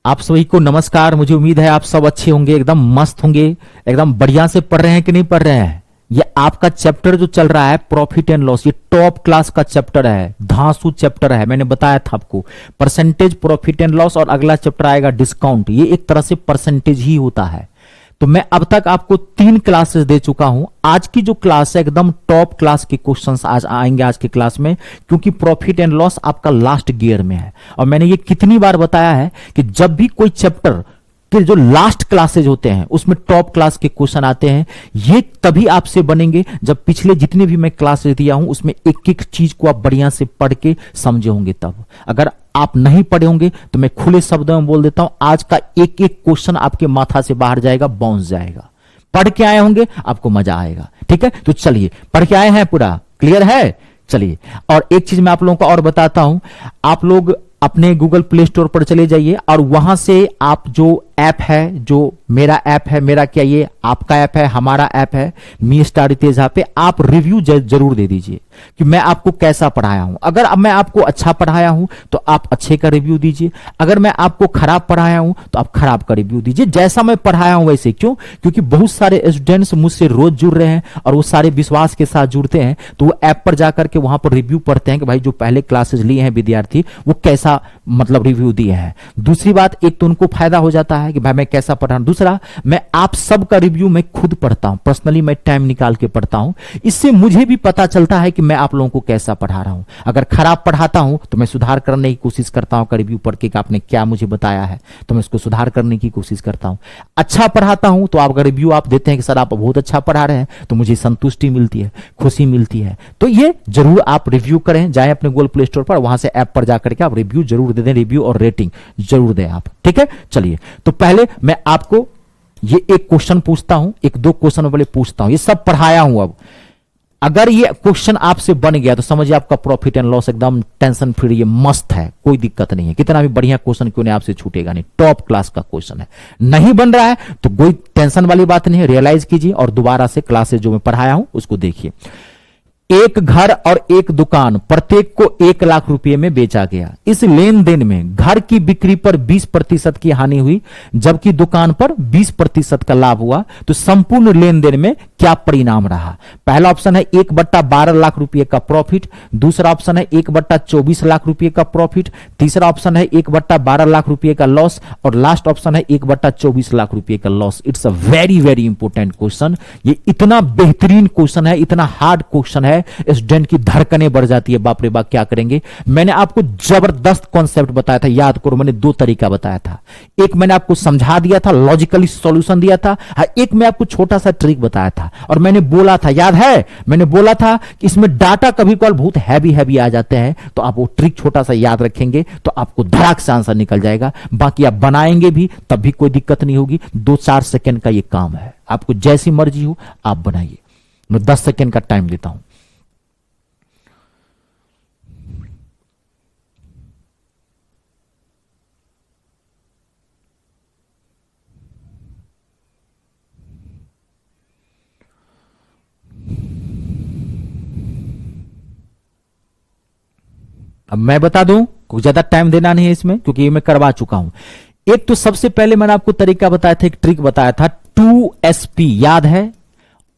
आप सभी को नमस्कार। मुझे उम्मीद है आप सब अच्छे होंगे, एकदम मस्त होंगे, एकदम बढ़िया से पढ़ रहे हैं कि नहीं पढ़ रहे हैं। ये आपका चैप्टर जो चल रहा है प्रॉफिट एंड लॉस, ये टॉप क्लास का चैप्टर है, धांसू चैप्टर है। मैंने बताया था आपको परसेंटेज, प्रॉफिट एंड लॉस, और अगला चैप्टर आएगा डिस्काउंट। ये एक तरह से परसेंटेज ही होता है। तो मैं अब तक आपको 3 क्लासेस दे चुका हूं। आज की जो क्लास है एकदम टॉप क्लास के क्वेश्चंस आज आएंगे आज की क्लास में, क्योंकि प्रॉफिट एंड लॉस आपका लास्ट गियर में है। और मैंने ये कितनी बार बताया है कि जब भी कोई चैप्टर के जो लास्ट क्लासेज होते हैं उसमें टॉप क्लास के क्वेश्चन आते हैं, ये तभी आपसे बनेंगे जब पिछले जितने भी मैं क्लासेज दिया हूं उसमें एक एक चीज को आप बढ़िया से पढ़ के समझे होंगे। तब अगर आप नहीं पढ़े होंगे तो मैं खुले शब्दों में बोल देता हूं, आज का एक एक क्वेश्चन आपके माथा से बाहर जाएगा, बाउंस जाएगा। पढ़ के आए होंगे आपको मजा आएगा। ठीक है, तो चलिए पढ़ के आए हैं, पूरा क्लियर है। चलिए, और एक चीज मैं आप लोगों को और बताता हूं, आप लोग अपने गूगल प्ले स्टोर पर चले जाइए और वहां से आप जो ऐप है, जो मेरा ऐप है, मेरा क्या ये आपका ऐप है, हमारा ऐप है मी स्टार रितेश, पे आप रिव्यू जरूर दे दीजिए कि मैं आपको कैसा पढ़ाया हूं। अगर अब मैं आपको अच्छा पढ़ाया हूं तो आप अच्छे का रिव्यू दीजिए, अगर मैं आपको खराब पढ़ाया हूं तो आप खराब का रिव्यू दीजिए। जैसा मैं पढ़ाया हूं वैसे। क्यों? क्योंकि बहुत सारे स्टूडेंट्स मुझसे रोज जुड़ रहे हैं और वो सारे विश्वास के साथ जुड़ते हैं, तो वो ऐप पर जाकर के वहां पर रिव्यू पढ़ते हैं कि भाई जो पहले क्लासेस लिए हैं विद्यार्थी वो कैसा मतलब रिव्यू दिए हैं। दूसरी बात, एक तो उनको फायदा हो जाता है कि भाई मैं कैसा पढ़ा। दूसरा, मैं आप सबका रिव्यू मैं खुद पढ़ता हूं, पर्सनली मैं टाइम निकाल के पढ़ता हूं। इससे मुझे भी पता चलता है कि मैं आप लोगों को कैसा पढ़ा रहा हूं। अगर खराब पढ़ाता हूं तो मैं सुधार करने की कोशिश करता हूं, रिव्यू पढ़ के कि आपने क्या मुझे बताया है तो मैं उसको सुधार करने की कोशिश करता हूं। अच्छा पढ़ाता हूं तो आप अगर रिव्यू आप देते हैं कि सर आप बहुत अच्छा पढ़ा रहे हैं तो मुझे संतुष्टि मिलती है, खुशी मिलती है। तो ये जरूर आप रिव्यू करें, जाए अपने गूगल प्ले स्टोर पर, वहां से ऐप पर जाकर के आप रिव्यू जरूर दे दें, रिव्यू और रेटिंग जरूर दें आप। ठीक है, चलिए तो पहले मैं आपको ये एक क्वेश्चन पूछता हूं, एक दो क्वेश्चन वाले पूछता हूं, ये सब पढ़ाया हूं। अब अगर ये क्वेश्चन आपसे बन गया तो समझिए आपका प्रॉफिट एंड लॉस एकदम टेंशन फ्री, ये मस्त है, कोई दिक्कत नहीं है। कितना भी बढ़िया क्वेश्चन क्यों नहीं आपसे छूटेगा नहीं, टॉप क्लास का क्वेश्चन है। नहीं बन रहा है तो कोई टेंशन वाली बात नहीं है, रियलाइज कीजिए और दोबारा से क्लासेस जो मैं पढ़ाया हूं उसको देखिए। एक घर और एक दुकान प्रत्येक को 1 लाख रुपए में बेचा गया। इस लेन देन में घर की बिक्री पर 20% की हानि हुई जबकि दुकान पर 20% का लाभ हुआ, तो संपूर्ण लेन देन में क्या परिणाम रहा? पहला ऑप्शन है 1/12 लाख रुपए का प्रॉफिट, दूसरा ऑप्शन है 1/24 लाख रुपए का प्रॉफिट, तीसरा ऑप्शन है 1/12 लाख रुपए का लॉस, और लास्ट ऑप्शन है 1/24 लाख रुपए का loss. It's a very very important question. ये इतना बेहतरीन क्वेश्चन है, इतना हार्ड क्वेश्चन है, स्टूडेंट की धड़कनें बढ़ जाती है, बाप रे बाप क्या करेंगे। मैंने आपको जबरदस्त कॉन्सेप्ट बताया था, याद करो, मैंने 2 तरीका बताया था। एक मैंने आपको समझा दिया था, लॉजिकली सॉल्यूशन दिया था, एक मैं आपको छोटा सा ट्रिक बताया था। और मैंने बोला था, याद है, मैंने बोला था कि इसमें डाटा कभी कभी बहुत हैवी आ जाते हैं, तो आप वो ट्रिक छोटा सा याद रखेंगे तो आपको धड़ाक से आंसर निकल जाएगा। बाकी आप बनाएंगे भी तब भी कोई दिक्कत नहीं होगी। 2-4 सेकंड का ये काम है, आपको जैसी मर्जी हो आप बनाइए। मैं 10 सेकंड का टाइम देता हूं। अब मैं बता दूं, कुछ ज्यादा टाइम देना नहीं है इसमें क्योंकि ये मैं करवा चुका हूं। एक तो सबसे पहले मैंने आपको तरीका बताया था, एक ट्रिक बताया था, 2SP याद है,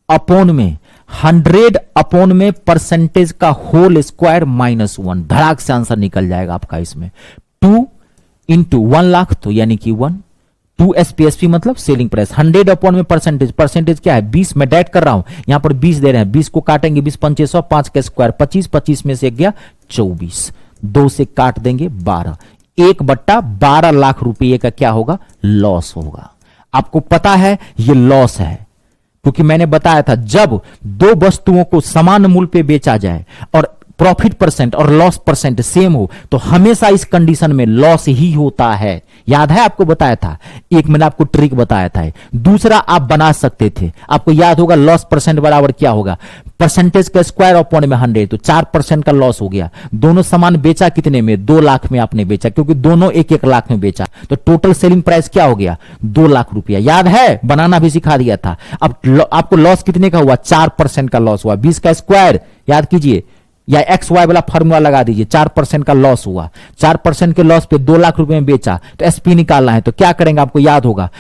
अपॉन में 100 अपॉन में परसेंटेज का होल स्क्वायर -1, धड़ाक से आंसर निकल जाएगा आपका इसमें। 2 इंटू 1 लाख तो यानी कि 1, 2SP मतलब सेलिंग प्राइस, 100 अपॉन में परसेंटेज, परसेंटेज क्या है 20, मैं डाइट कर रहा हूं, यहां पर 20 दे रहे हैं, 20 को काटेंगे 20 5 100, 5 का स्क्वायर 25, 25 में से गया 24, 2 से काट देंगे 12, 1/12 लाख रुपए का क्या होगा? लॉस होगा। आपको पता है ये लॉस है क्योंकि मैंने बताया था जब 2 वस्तुओं को समान मूल्य पे बेचा जाए और प्रॉफिट परसेंट और लॉस परसेंट सेम हो तो हमेशा इस कंडीशन में लॉस ही होता है। याद है, आपको बताया था, एक मैंने आपको ट्रिक बताया था। दूसरा आप बना सकते थे, आपको याद होगा लॉस परसेंट बराबर क्या होगा? परसेंटेज का स्क्वायर अपॉन में 100, तो 4% का लॉस हो गया। दोनों सामान बेचा कितने में? 2 लाख में आपने बेचा, क्योंकि दोनों 1-1 लाख में बेचा, तो टोटल सेलिंग प्राइस क्या हो गया? 2 लाख रुपया। याद है, बनाना भी सिखा दिया था। अब आपको लॉस कितने का हुआ? 4% का लॉस हुआ। 20 का स्क्वायर याद कीजिए, या एक्स वाई वाला फॉर्मूला लगा दीजिए, 4% का लॉस हुआ, 4% के लॉस पे 2 लाख रुपए में बेचा, तो एसपी निकालना है तो क्या करेंगे, आपको याद होगा,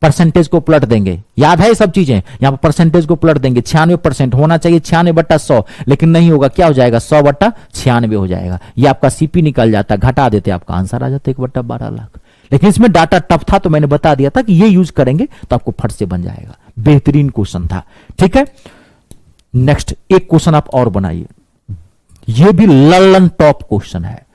परसेंटेज को पलट देंगे, याद है ये सब चीजें, यहां पर परसेंटेज को पलट देंगे, 96% होना चाहिए 96/100, लेकिन नहीं होगा, क्या हो जाएगा 100/96 हो जाएगा, ये आपका सीपी निकल जाता, घटा देते, आपका आंसर आ जाता 1/12 लाख। लेकिन इसमें डाटा टफ था तो मैंने बता दिया था कि ये यूज करेंगे तो आपको फट से बन जाएगा, बेहतरीन क्वेश्चन था। ठीक है, नेक्स्ट एक क्वेश्चन आप और बनाइए, ये भी लल्लन टॉप क्वेश्चन है,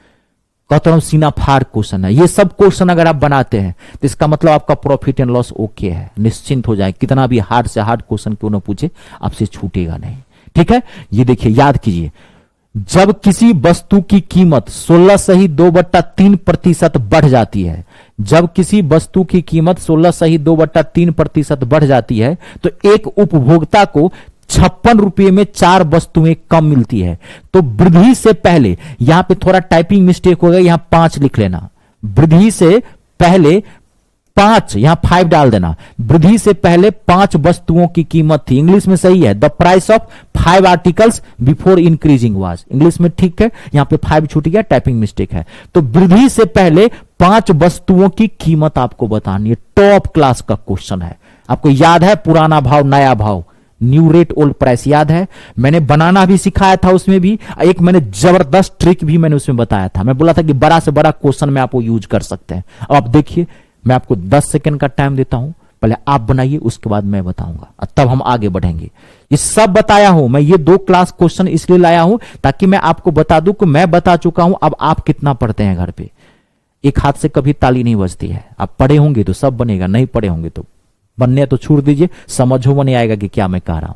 कहता हूं सीना फाड़ क्वेश्चन है। ये सब क्वेश्चन अगर आप बनाते हैं तो इसका मतलब आपका प्रॉफिट एंड लॉस ओके है, निश्चिंत हो जाए, कितना भी हार्ड से हार्ड क्वेश्चन क्यों ना पूछे आपसे छूटेगा नहीं। ठीक है, ये देखिए याद कीजिए, जब किसी वस्तु की कीमत 16.2/3% बढ़ जाती है, जब किसी वस्तु की कीमत 16.2/3% बढ़ जाती है तो एक उपभोक्ता को 56 रुपये में 4 वस्तुएं कम मिलती है। तो वृद्धि से पहले, यहां पे थोड़ा टाइपिंग मिस्टेक हो गया, यहां 5 लिख लेना, वृद्धि से पहले 5, यहां 5 डाल देना, वृद्धि से पहले 5 वस्तुओं की कीमत थी, इंग्लिश में सही है, the price of 5 articles before increasing was, English में ठीक है, यहां पे 5 छूट गया, टाइपिंग मिस्टेक है। तो वृद्धि से पहले 5 वस्तुओं की कीमत आपको बतानी है, टॉप क्लास का क्वेश्चन है। आपको याद है पुराना भाव नया भाव, न्यू रेट ओल्ड प्राइस याद है, मैंने बनाना भी सिखाया था उसमें भी, एक मैंने जबरदस्त ट्रिक भी मैंने उसमें बताया था, मैं बोला था कि बड़ा से बड़ा क्वेश्चन में आप वो यूज कर सकते हैं। अब आप देखिए, मैं आपको 10 सेकंड का टाइम देता हूं, पहले आप बनाइए, उसके बाद मैं बताऊंगा, तब हम आगे बढ़ेंगे। ये सब बताया हूं मैं, ये 2 क्लास क्वेश्चन इसलिए लाया हूं ताकि मैं आपको बता दूं कि मैं बता चुका हूं, अब आप कितना पढ़ते हैं घर पे। एक हाथ से कभी ताली नहीं बजती है, आप पढ़े होंगे तो सब बनेगा, नहीं पढ़े होंगे तो बनने तो छोड़ दीजिए, समझो में नहीं आएगा कि क्या मैं कह रहा हूं।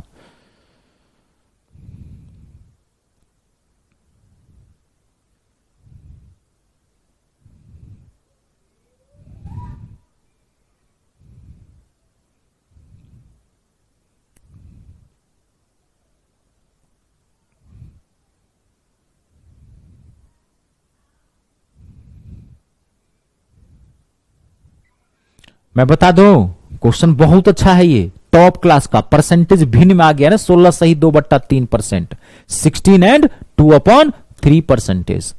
मैं बता दूं, क्वेश्चन बहुत अच्छा है, ये टॉप क्लास का, परसेंटेज भिन्न में आ गया ना, 16.2/3%, 16 एंड 2/3 परसेंटेज,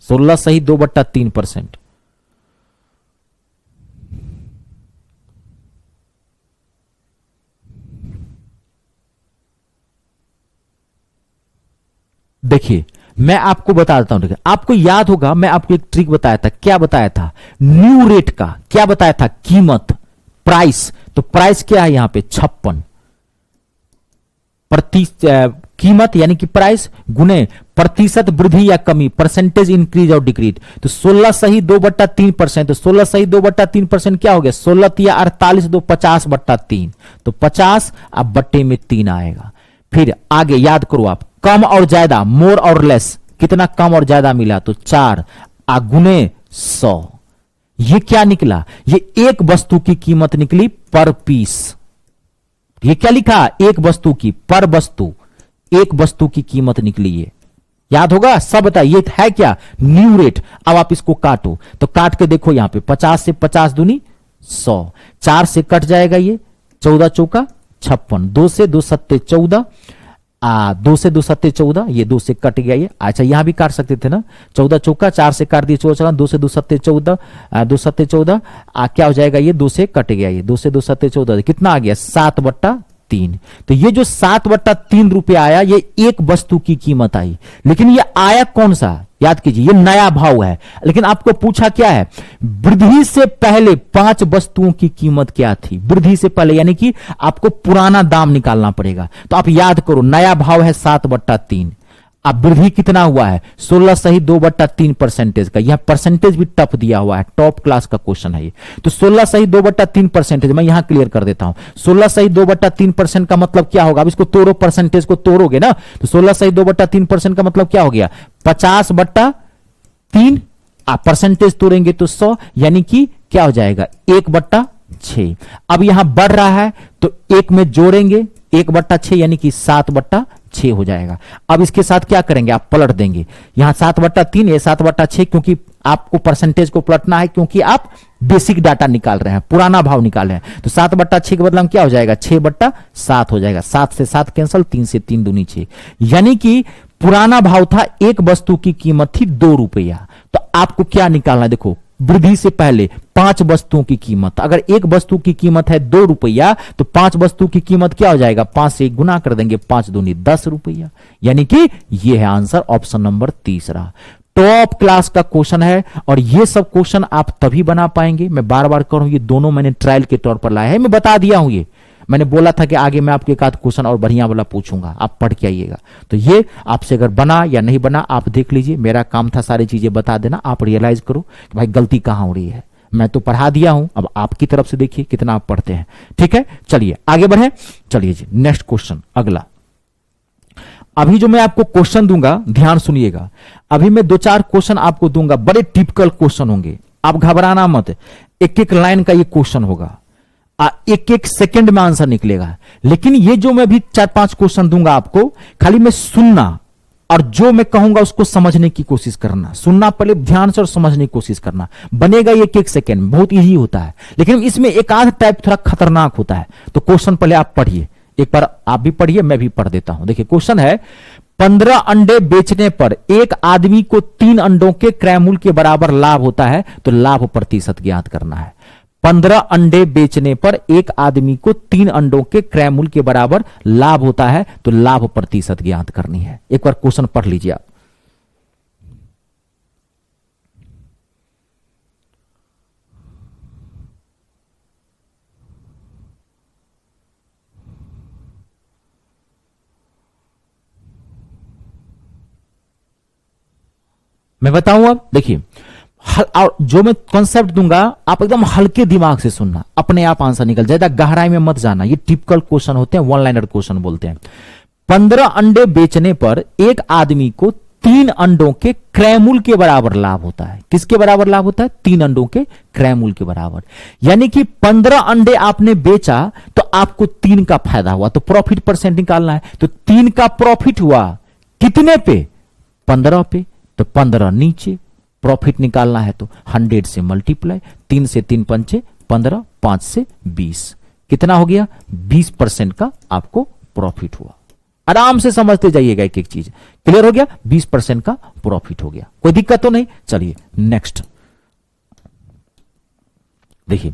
16.2/3%। देखिए मैं आपको बता देता हूं, आपको याद होगा मैं आपको एक ट्रिक बताया था, क्या बताया था, न्यू रेट का क्या बताया था, कीमत, प्राइस, तो प्राइस क्या है यहां पे 56 कीमत यानी कि प्राइस गुने प्रतिशत वृद्धि या कमी, परसेंटेज इंक्रीज और डिक्रीज, तो 16.2/3%, तो 16.2/3% क्या हो गया, 16 या 48 2 50/3, तो 50 अब बट्टे में 3 आएगा। फिर आगे याद करो आप, कम और ज्यादा, मोर और लेस, कितना कम और ज्यादा मिला, तो 4 गुने 100, ये क्या निकला, ये एक वस्तु की कीमत निकली पर पीस, ये क्या लिखा, एक वस्तु की, पर वस्तु, एक वस्तु की कीमत निकली, ये याद होगा सब बताइए, ये है क्या, न्यू रेट। अब आप इसको काटो, तो काट के देखो यहां पे 50 से 50 दूनी 100, 4 से कट जाएगा ये, 14 चौका 56, 2 से 2 सत्ते 14, 2 से 2 सत्ते 14, ये 2 से कट गया ये, अच्छा यहां भी काट सकते थे ना, 14 चौका, 4 से काट दिए 14, 2 से 2 सत्ते 14, 2 सत्ते 14, क्या हो जाएगा ये, 2 से कट गया ये, 2 से 2 सत्ते 14, कितना आ गया 7/3। तो ये जो 7/3 रुपए आया, ये एक वस्तु की कीमत आई, लेकिन ये आया कौन सा, याद कीजिए ये नया भाव है, लेकिन आपको पूछा क्या है, वृद्धि से पहले 5 वस्तुओं की कीमत क्या थी, वृद्धि से पहले, यानी कि आपको पुराना दाम निकालना पड़ेगा। तो आप याद करो, नया भाव है 7/3, अब वृद्धि कितना हुआ है 16.2/3 परसेंटेज का, यह परसेंटेज भी टफ दिया हुआ है, टॉप क्लास का क्वेश्चन है ये। तो 16.2/3 परसेंटेज, मैं यहां क्लियर कर देता हूं, 16.2/3% का मतलब क्या होगा, अब इसको तोड़ो, परसेंटेज को तोड़ोगे ना, तो 16.2/3% का मतलब क्या हो गया 50/3, परसेंटेज तोड़ेंगे तो 100, यानी कि क्या हो जाएगा 1/6। अब यहां बढ़ रहा है तो 1 में जोड़ेंगे 1/6, यानी कि 7/6 हो जाएगा। अब इसके साथ क्या करेंगे, आप पलट देंगे, यहां 7/3, ये 7/6, क्योंकि आपको परसेंटेज को पलटना है, क्योंकि आप बेसिक डाटा निकाल रहे हैं, पुराना भाव निकाल रहे हैं। तो 7/6 के बदले में क्या हो जाएगा 6/7 हो जाएगा, 7 से 7 कैंसल, 3 से 3 दूनी 6, यानी कि पुराना भाव था, एक वस्तु की कीमत थी 2 रुपया, तो आपको क्या निकालना है? देखो वृद्धि से पहले 5 वस्तुओं की कीमत, अगर एक वस्तु की कीमत है 2 रुपया तो 5 वस्तु की कीमत क्या हो जाएगा? 5 से गुना कर देंगे, 5 दूनी 10 रुपया, यानी कि यह है आंसर ऑप्शन नंबर तीसरा। टॉप क्लास का क्वेश्चन है और ये सब क्वेश्चन आप तभी बना पाएंगे, मैं बार बार कह रहा हूं, ये दोनों मैंने ट्रायल के तौर पर लाया है, मैं बता दिया हूं। ये मैंने बोला था कि आगे मैं आपके एक आध क्वेश्चन और बढ़िया वाला पूछूंगा, आप पढ़ के आइएगा। तो ये आपसे अगर बना या नहीं बना आप देख लीजिए, मेरा काम था सारी चीजें बता देना, आप रियलाइज करो कि भाई गलती कहां हो रही है। मैं तो पढ़ा दिया हूं, अब आपकी तरफ से देखिए कितना आप पढ़ते हैं। ठीक है, चलिए आगे बढ़े। चलिए जी नेक्स्ट क्वेश्चन, अगला। अभी जो मैं आपको क्वेश्चन दूंगा ध्यान सुनिएगा, अभी मैं 2-4 क्वेश्चन आपको दूंगा, बड़े टिपिकल क्वेश्चन होंगे, आप घबराना मत। एक एक लाइन का ये क्वेश्चन होगा, एक एक सेकंड में आंसर निकलेगा। लेकिन ये जो मैं भी 4-5 क्वेश्चन दूंगा आपको, खाली मैं सुनना और जो मैं कहूंगा उसको समझने की कोशिश करना। सुनना पहले ध्यान से और समझने की कोशिश करना, बनेगा ये एक सेकंड में, बहुत इजी होता है। लेकिन इसमें एक आध टाइप थोड़ा खतरनाक होता है। तो क्वेश्चन पहले आप पढ़िए, एक बार आप भी पढ़िए, मैं भी पढ़ देता हूं। देखिए क्वेश्चन है, 15 अंडे बेचने पर एक आदमी को 3 अंडों के क्रय मूल्य के बराबर लाभ होता है, तो लाभ प्रतिशत ज्ञात करना है। 15 अंडे बेचने पर एक आदमी को 3 अंडों के क्रय मूल्य के बराबर लाभ होता है, तो लाभ प्रतिशत ज्ञात करनी है। एक बार क्वेश्चन पढ़ लीजिए आप। मैं बताऊं अब, देखिए और जो मैं कॉन्सेप्ट दूंगा आप एकदम हल्के दिमाग से सुनना, अपने आप आंसर निकल जाएगा, गहराई में मत जाना। ये टिपिकल क्वेश्चन होते हैं, 1 लाइनर क्वेश्चन बोलते हैं। 15 अंडे बेचने पर एक आदमी को 3 अंडों के क्रय मूल्य के बराबर लाभ होता है। किसके बराबर लाभ होता है? 3 अंडों के क्रय मूल्य के बराबर। यानी कि 15 अंडे आपने बेचा तो आपको 3 का फायदा हुआ, तो प्रॉफिट परसेंट निकालना है। तो 3 का प्रॉफिट हुआ कितने पे? 15 पे। तो 15 नीचे, प्रॉफिट निकालना है तो 100 से मल्टीप्लाई, 3 से 3 पंचे 15, 5 से 20, कितना हो गया? 20% का आपको प्रॉफिट हुआ। आराम से समझते जाइएगा, एक एक चीज क्लियर हो गया। 20% का प्रॉफिट हो गया, कोई दिक्कत तो नहीं। चलिए नेक्स्ट देखिए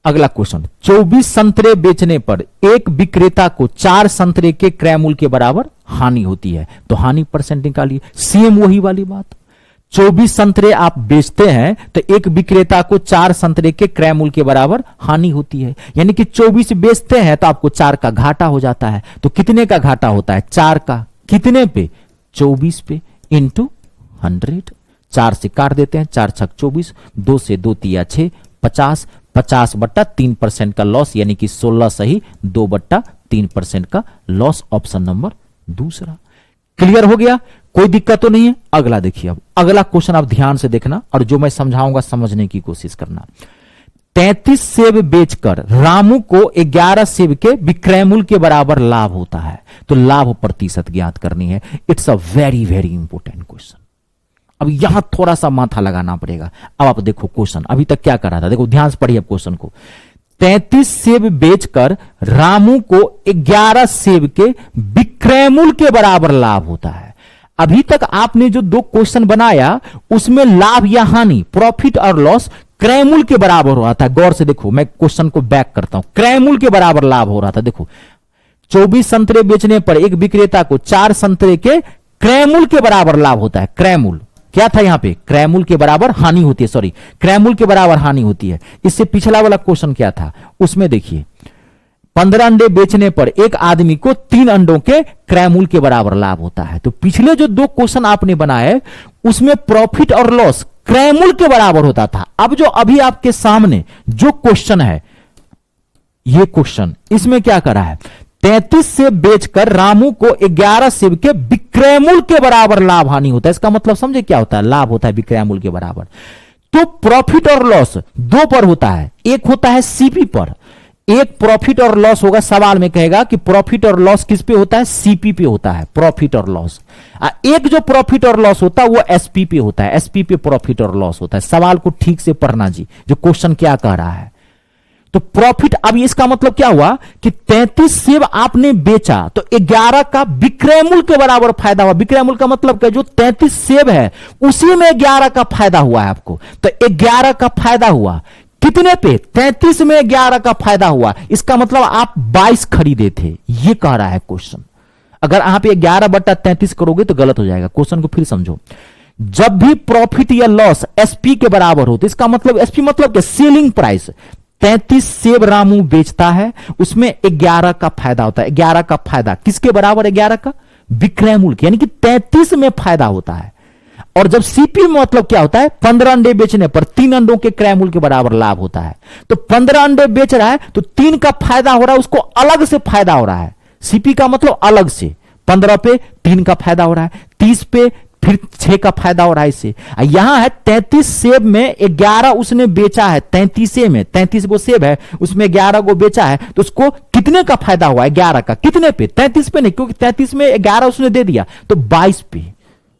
अगला क्वेश्चन। 24 संतरे बेचने पर एक विक्रेता को 4 संतरे के क्रय मूल्य के बराबर हानि होती है, तो हानि परसेंट निकालिए। सेम वही वाली बात, 24 संतरे आप बेचते हैं तो एक विक्रेता को 4 संतरे के क्रय मूल्य के बराबर हानि होती है। यानी कि 24 बेचते हैं तो आपको 4 का घाटा हो जाता है। तो कितने का घाटा होता है? 4 का। कितने पे? 24 पे इंटू 100। 4 से काट देते हैं, 4 छक 24, 2 से 2 तिया 6, 50, 50/3% का लॉस, यानी कि 16 सही 2/3% का लॉस। ऑप्शन नंबर दूसरा। क्लियर हो गया, कोई दिक्कत तो नहीं है। अगला देखिए, अब अगला क्वेश्चन आप ध्यान से देखना और जो मैं समझाऊंगा समझने की कोशिश करना। 33 सेब बेचकर रामू को 11 सेब के विक्रय मूल्य के बराबर लाभ होता है, तो लाभ प्रतिशत ज्ञात करनी है। It's a very very important question. अब यहां थोड़ा सा माथा लगाना पड़ेगा। अब आप देखो क्वेश्चन अभी तक क्या कर रहा था, देखो ध्यान से पढ़िए क्वेश्चन को। 33 सेब बेचकर रामू को 11 सेब के विक्रय मूल्य के बराबर लाभ होता है। अभी तक आपने जो 2 क्वेश्चन बनाया उसमें लाभ या हानि, प्रॉफिट और लॉस क्रय मूल्य के बराबर हो रहा था। गौर से देखो, मैं क्वेश्चन को बैक करता हूं। क्रय मूल्य के बराबर लाभ हो रहा था। देखो 24 संतरे बेचने पर एक विक्रेता को 4 संतरे के क्रय मूल्य के बराबर लाभ होता है। क्रय मूल्य क्या था यहां पे? क्रय मूल्य के बराबर हानि होती है, सॉरी क्रय मूल्य के बराबर हानि होती है। इससे पिछला वाला क्वेश्चन क्या था, उसमें देखिए 15 अंडे बेचने पर एक आदमी को 3 अंडों के क्रय मूल्य के बराबर लाभ होता है। तो पिछले जो 2 क्वेश्चन आपने बनाए उसमें प्रॉफिट और लॉस क्रय मूल्य के बराबर होता था। अब जो अभी आपके सामने जो क्वेश्चन है, ये क्वेश्चन इसमें क्या करा है? 33 सेब बेचकर रामू को 11 सेब के विक्रय मूल्य के बराबर लाभ हानि होता है। इसका मतलब समझे क्या होता है? लाभ होता है विक्रय मूल्य के बराबर। तो प्रॉफिट और लॉस 2 पर होता है, एक होता है सीपी पर, एक प्रॉफिट और लॉस होगा। सवाल में कहेगा कि प्रॉफिट और लॉस किस पे होता है? सीपी पे होता है प्रॉफिट और लॉस। एक जो प्रॉफिट और लॉस होता है वो एसपी पे होता है, एसपी पे प्रॉफिट और लॉस होता है। सवाल को ठीक से पढ़ना जी, जो क्वेश्चन क्या कह रहा है। तो प्रॉफिट, अब इसका मतलब क्या हुआ कि 33 सेब आपने बेचा तो 11 का विक्रय मूल्य के बराबर फायदा हुआ। विक्रय मूल्य का मतलब क्या, जो 33 सेब है उसी में 11 का फायदा हुआ है आपको, तो 11 का फायदा हुआ कितने पे, 33 में 11 का फायदा हुआ। इसका मतलब आप 22 खरीदे थे, ये कह रहा है क्वेश्चन। अगर आप 11/33 करोगे तो गलत हो जाएगा। क्वेश्चन को फिर समझो। जब भी प्रॉफिट या लॉस एसपी के बराबर हो, तो इसका मतलब एसपी मतलब क्या, सेलिंग प्राइस। 33 सेब रामू बेचता है, उसमें 11 का फायदा होता है। 11 का फायदा किसके बराबर, 11 का विक्रय मूल्य, यानी कि 33 में फायदा होता है। और जब सीपी में मतलब क्या होता है, 15 अंडे बेचने पर 3 अंडों के क्रय मूल्य के बराबर लाभ होता है। तो 15 अंडे बेच रहा है तो 3 का फायदा हो रहा है, उसको अलग से फायदा हो रहा है। सीपी का मतलब अलग से, 15 पे 3 का फायदा हो रहा है, 30 पे फिर 6 का फायदा हो रहा है इससे। यहां है 33 सेब में 11 उसने बेचा है, 33 में 33 वो सेब है, उसमें 11 को बेचा है, तो उसको कितने का फायदा हुआ है, 11 का। कितने पे, 33 पे नहीं, क्योंकि 33 में 11 उसने दे दिया, तो 22 पे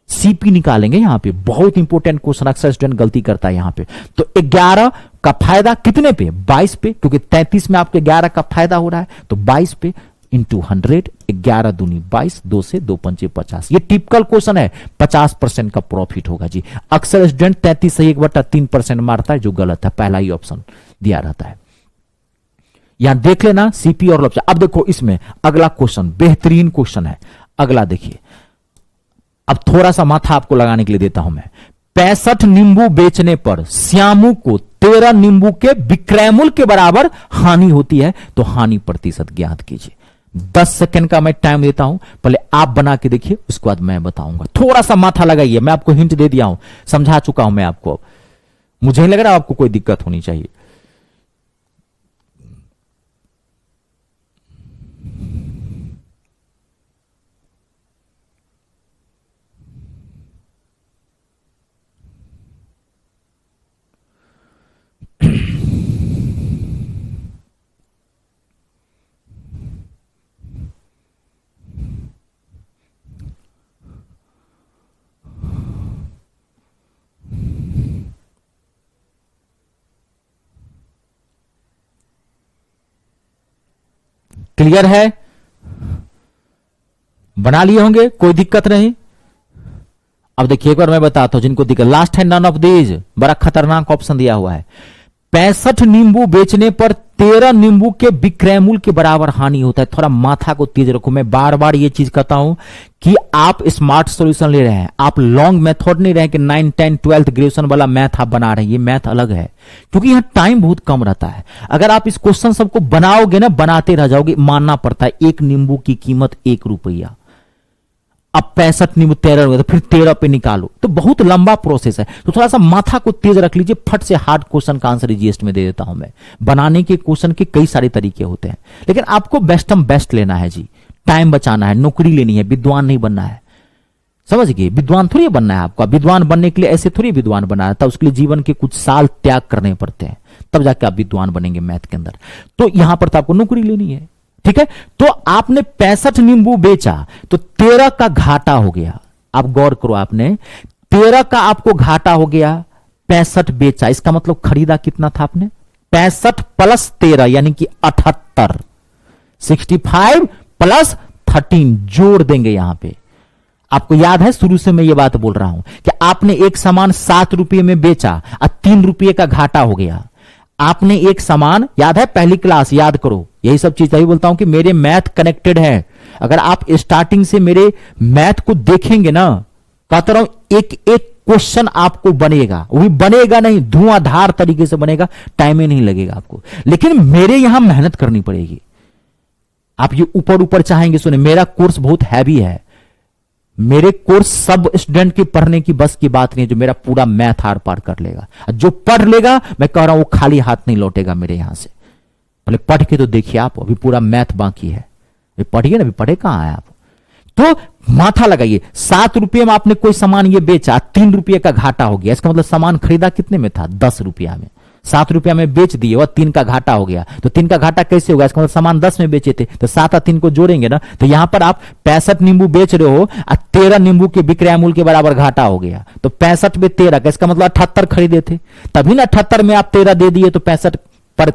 सीपी निकालेंगे। यहां पे बहुत इंपॉर्टेंट क्वेश्चन, अक्सर स्टूडेंट गलती करता है यहां पे। तो 11 का फायदा कितने पे, 22 पे, क्योंकि 33 में आपके 11 का फायदा हो रहा है, तो 22 पे इंटू 100, 11 दूनी 22, 2 से 2 पंचे 50। ये टिपिकल क्वेश्चन है, 50% का प्रॉफिट होगा जी। अक्सर स्टूडेंट 33 से 1/3% मारता है, जो गलत है, पहला ही ऑप्शन दिया रहता है। यहां देख लेना सीपी और लॉस। अब देखो इसमें अगला क्वेश्चन बेहतरीन क्वेश्चन है, अगला देखिए। अब थोड़ा सा माथा आपको लगाने के लिए देता हूं मैं। 65 नींबू बेचने पर श्यामू को 13 नींबू के विक्रय मूल्य के बराबर हानि होती है, तो हानि प्रतिशत ज्ञात कीजिए। 10 सेकंड का मैं टाइम देता हूं, पहले आप बना के देखिए, उसके बाद मैं बताऊंगा। थोड़ा सा माथा लगाइए, मैं आपको हिंट दे दिया हूं, समझा चुका हूं मैं आपको। मुझे नहीं लग रहा आपको कोई दिक्कत होनी चाहिए। क्लियर है, बना लिए होंगे, कोई दिक्कत नहीं। अब देखिए एक बार मैं बताता हूं जिनको दिक्कत, लास्ट है नन ऑफ दीज, बड़ा खतरनाक ऑप्शन दिया हुआ है। 65 नींबू बेचने पर 13 नींबू के विक्रय मूल्य के बराबर हानि होता है। थोड़ा माथा को तेज रखो, मैं बार बार ये चीज कहता हूं कि आप स्मार्ट सॉल्यूशन ले रहे हैं, आप लॉन्ग मेथड नहीं रहे कि 9, 10, 12 ग्रेजुएशन वाला मैथ आप बना रहे हैं। ये मैथ अलग है, क्योंकि यहां टाइम बहुत कम रहता है। अगर आप इस क्वेश्चन सबको बनाओगे ना, बनाते रह जाओगे, मानना पड़ता है। एक नींबू की कीमत 1 रुपया, अब 65 नींबू 13 हुए, तो फिर 13 पे निकालो, तो बहुत लंबा प्रोसेस है। तो थोड़ा सा माथा को तेज रख लीजिए। फट से हार्ड क्वेश्चन का आंसर जीएस्ट में दे देता हूं मैं। बनाने के क्वेश्चन के कई सारे तरीके होते हैं, लेकिन आपको बेस्ट लेना है जी। टाइम बचाना है, नौकरी लेनी है, विद्वान नहीं बनना है। समझ गए, विद्वान थोड़ी बनना है आपको। विद्वान बनने के लिए ऐसे थोड़ी विद्वान बनाया था, उसके लिए जीवन के कुछ साल त्याग करने पड़ते हैं, तब जाके आप विद्वान बनेंगे मैथ के अंदर। तो यहां पर तो आपको नौकरी लेनी है, ठीक है। तो आपने 65 नींबू बेचा तो 13 का घाटा हो गया। आप गौर करो, आपने 13 का आपको घाटा हो गया, 65 बेचा, इसका मतलब खरीदा कितना था आपने, 65 प्लस 13 यानी कि 78, 65 प्लस 13 जोड़ देंगे यहां पे। आपको याद है शुरू से मैं ये बात बोल रहा हूं कि आपने एक सामान 7 रुपये में बेचा और 3 रुपये का घाटा हो गया। आपने एक सामान, याद है पहली क्लास, याद करो, यही सब चीज यही बोलता हूं कि मेरे मैथ कनेक्टेड है। अगर आप स्टार्टिंग से मेरे मैथ को देखेंगे ना, कहता रहा हूं एक एक क्वेश्चन आपको बनेगा, वो भी बनेगा नहीं, धुआंधार तरीके से बनेगा, टाइम ही नहीं लगेगा आपको, लेकिन मेरे यहां मेहनत करनी पड़ेगी। आप ये ऊपर ऊपर चाहेंगे, सुने मेरा कोर्स बहुत हैवी है, मेरे कोर्स सब स्टूडेंट की पढ़ने की बस की बात नहीं है, जो मेरा पूरा मैथ आर पार कर लेगा। जो पढ़ लेगा, मैं कह रहा हूं वो खाली हाथ नहीं लौटेगा मेरे यहां से। पहले पढ़ के तो देखिए आप, अभी पूरा मैथ बाकी है, अभी पढ़िए ना, अभी पढ़े कहां है आप। तो माथा लगाइए, 7 रुपये में आपने कोई सामान ये बेचा, 3 रुपये का घाटा हो गया। इसका मतलब सामान खरीदा कितने में था, 10 रुपया में, 7 रुपया में बेच दिए और 3 का घाटा हो गया। तो 3 का घाटा कैसे होगा, इसका मतलब सामान 10 में बेचे थे, तो 7 और 3 को जोड़ेंगे ना, तो यहां पर आप 65 नींबू बेच रहे हो और 13 नींबू के विक्रय मूल्य के बराबर घाटा हो गया। तो 65 में 13 का, इसका मतलब 78 खरीदे थे, तभी ना 78 में आप 13 दे दिए, तो 65 पर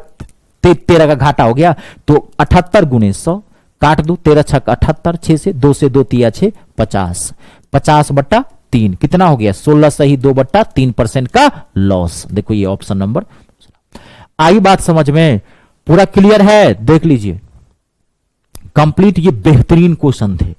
13 का घाटा हो गया, तो 78 गुने 100 काट दो, 13 छक 78, 6 से 2 से 2 तिया 6, 50, 50/3 कितना हो गया 16 सही 2/3% का लॉस। देखो ये ऑप्शन नंबर। आई बात समझ में, पूरा क्लियर है? देख लीजिए कंप्लीट, ये बेहतरीन क्वेश्चन थे,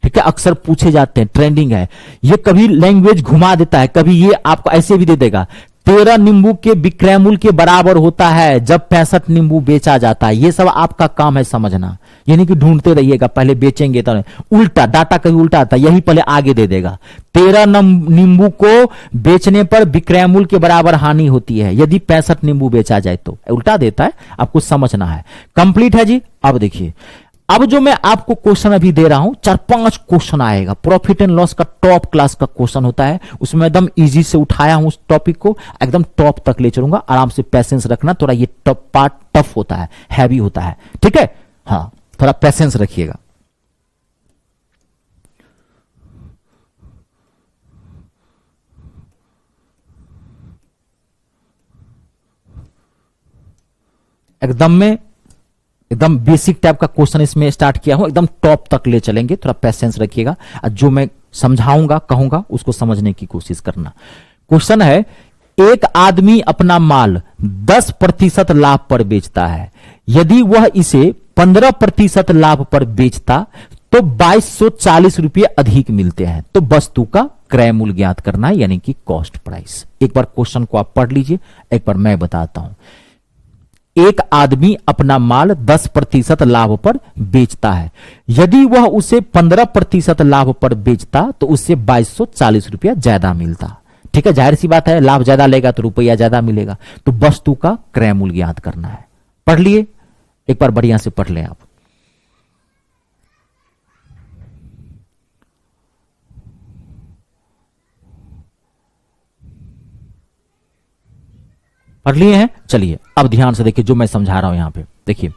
ठीक है, अक्सर पूछे जाते हैं, ट्रेंडिंग है ये, कभी लैंग्वेज घुमा देता है, कभी ये आपको ऐसे भी दे देगा 13 नींबू के विक्रय मूल्य के बराबर होता है जब 65 नींबू बेचा जाता है। ये सब आपका काम है समझना, यानी कि ढूंढते रहिएगा, पहले बेचेंगे तो उल्टा डाटा कभी उल्टा आता है, यही पहले आगे दे देगा 13 नींबू को बेचने पर विक्रय मूल्य के बराबर हानि होती है यदि 65 नींबू बेचा जाए, तो उल्टा देता है, आपको समझना है। कंप्लीट है जी। अब देखिए, अब जो मैं आपको क्वेश्चन अभी दे रहा हूं 4-5 क्वेश्चन आएगा, प्रॉफिट एंड लॉस का टॉप क्लास का क्वेश्चन होता है, उसमें एकदम इजी से उठाया हूं उस टॉपिक को, एकदम टॉप तक ले चलूंगा, आराम से पैसेंस रखना, थोड़ा ये टॉप पार्ट टफ होता है, हैवी होता है, ठीक है, हाँ थोड़ा पैसेंस रखिएगा। एकदम बेसिक टाइप का क्वेश्चन इसमें स्टार्ट किया हूं, एकदम टॉप तक ले चलेंगे, थोड़ा पैसेंस रखिएगा, और जो मैं समझाऊंगा कहूंगा उसको समझने की कोशिश करना। क्वेश्चन है, एक आदमी अपना माल 10% लाभ पर बेचता है, यदि वह इसे 15% लाभ पर बेचता तो 2240 रुपये अधिक मिलते हैं, तो वस्तु का क्रय मूल्य ज्ञात करना है, यानी कि कॉस्ट प्राइस। एक बार क्वेश्चन को आप पढ़ लीजिए, एक बार मैं बताता हूं। एक आदमी अपना माल 10% लाभ पर बेचता है, यदि वह उसे 15% लाभ पर बेचता तो उससे 2240 रुपया ज्यादा मिलता, ठीक है, जाहिर सी बात है, लाभ ज्यादा लेगा तो रुपया ज्यादा मिलेगा, तो वस्तु का क्रय मूल्य ज्ञात करना है। पढ़ लिए, एक बार बढ़िया से पढ़ लें आप। पढ़ लिए हैं? चलिए अब ध्यान से देखिए जो मैं समझा रहा हूं यहां पे। देखिए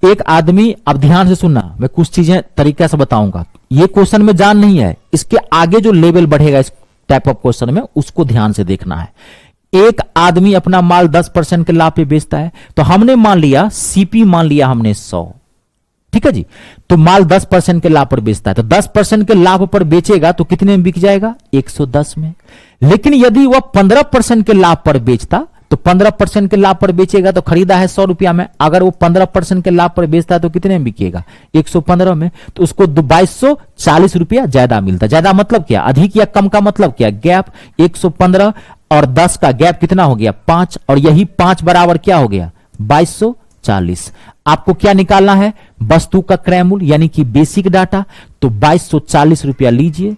एक आदमी, अब ध्यान से सुनना, मैं कुछ चीजें तरीके से बताऊंगा, ये क्वेश्चन में जान नहीं है, इसके आगे जो लेवल बढ़ेगा इस टाइप ऑफ क्वेश्चन में उसको ध्यान से देखना है। एक आदमी अपना माल 10% के लाभ पे बेचता है, तो हमने मान लिया सीपी मान लिया हमने 100, ठीक है जी, तो माल 10% के लाभ पर बेचता है, तो 10% के लाभ पर बेचेगा तो कितने में बिक जाएगा 110 में। लेकिन यदि वह 15% के लाभ पर बेचता तो 15% के लाभ पर बेचेगा, तो खरीदा है 100 रुपया में, अगर वो 15% के लाभ पर बेचता है तो कितने में बिकेगा 115 में, तो उसको 2240 रुपया ज्यादा मिलता। ज्यादा मतलब क्या, अधिक या कम का मतलब क्या, गैप। 115 और 10 का गैप कितना हो गया 5, और यही 5 बराबर क्या हो गया 2240। आपको क्या निकालना है, वस्तु का क्रय मूल्य, यानी कि बेसिक डाटा, तो 2240 रुपया लीजिए,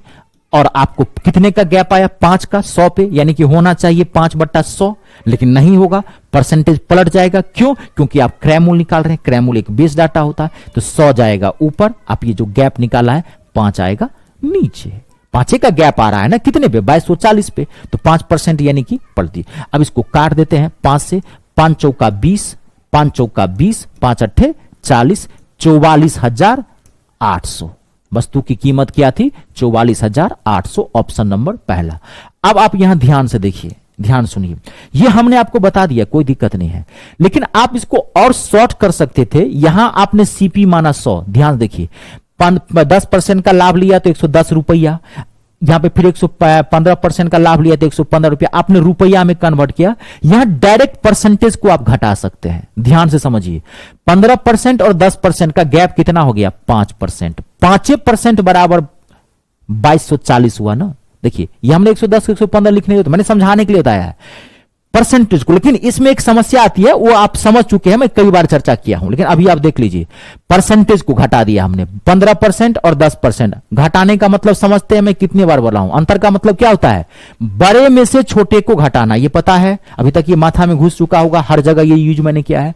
और आपको कितने का गैप आया 5 का 100 पे, यानी कि होना चाहिए 5/100, लेकिन नहीं होगा, परसेंटेज पलट जाएगा। क्यों? क्योंकि आप क्रय मूल्य निकाल रहे हैं, क्रय मूल्य एक बेस डाटा होता है, तो 100 जाएगा ऊपर, आप ये जो गैप निकाला है 5 आएगा नीचे। 5 का गैप आ रहा है ना, कितने पे 2240 पे, तो 5% यानी कि पलटी। अब इसको काट देते हैं 5 से, 5 चौका 20, 5 चौका 20, 5 अट्ठे 40, 44,800 वस्तु की कीमत क्या थी 44,800, ऑप्शन नंबर पहला। अब आप यहां ध्यान से देखिए, ध्यान सुनिए, ये हमने आपको बता दिया, कोई दिक्कत नहीं है, लेकिन आप इसको और शॉर्ट कर सकते थे। यहां आपने सीपी माना 100, ध्यान देखिए, 10% का लाभ लिया तो 110 रुपया, यहां पे फिर 115% का लाभ लिया तो 115 रुपया, आपने रुपया में कन्वर्ट किया। यहां डायरेक्ट परसेंटेज को आप घटा सकते हैं, ध्यान से समझिए। 15% और 10% का गैप कितना हो गया 5%, 5% बराबर 2240 हुआ ना। देखिए ये हमने 110 115 लिखने दिया, तो मैंने समझाने के लिए बताया है परसेंटेज को, लेकिन इसमें एक समस्या आती है, वो आप समझ चुके हैं, मैं कई बार चर्चा किया हूं, लेकिन अभी आप देख लीजिए, परसेंटेज को घटा दिया हमने, 15% और 10%। घटाने का मतलब समझते हैं, मैं कितनी बार बोला हूं, अंतर का मतलब क्या होता है, बड़े में से छोटे को घटाना, ये पता है, अभी तक ये माथा में घुस चुका होगा, हर जगह ये यूज मैंने किया है।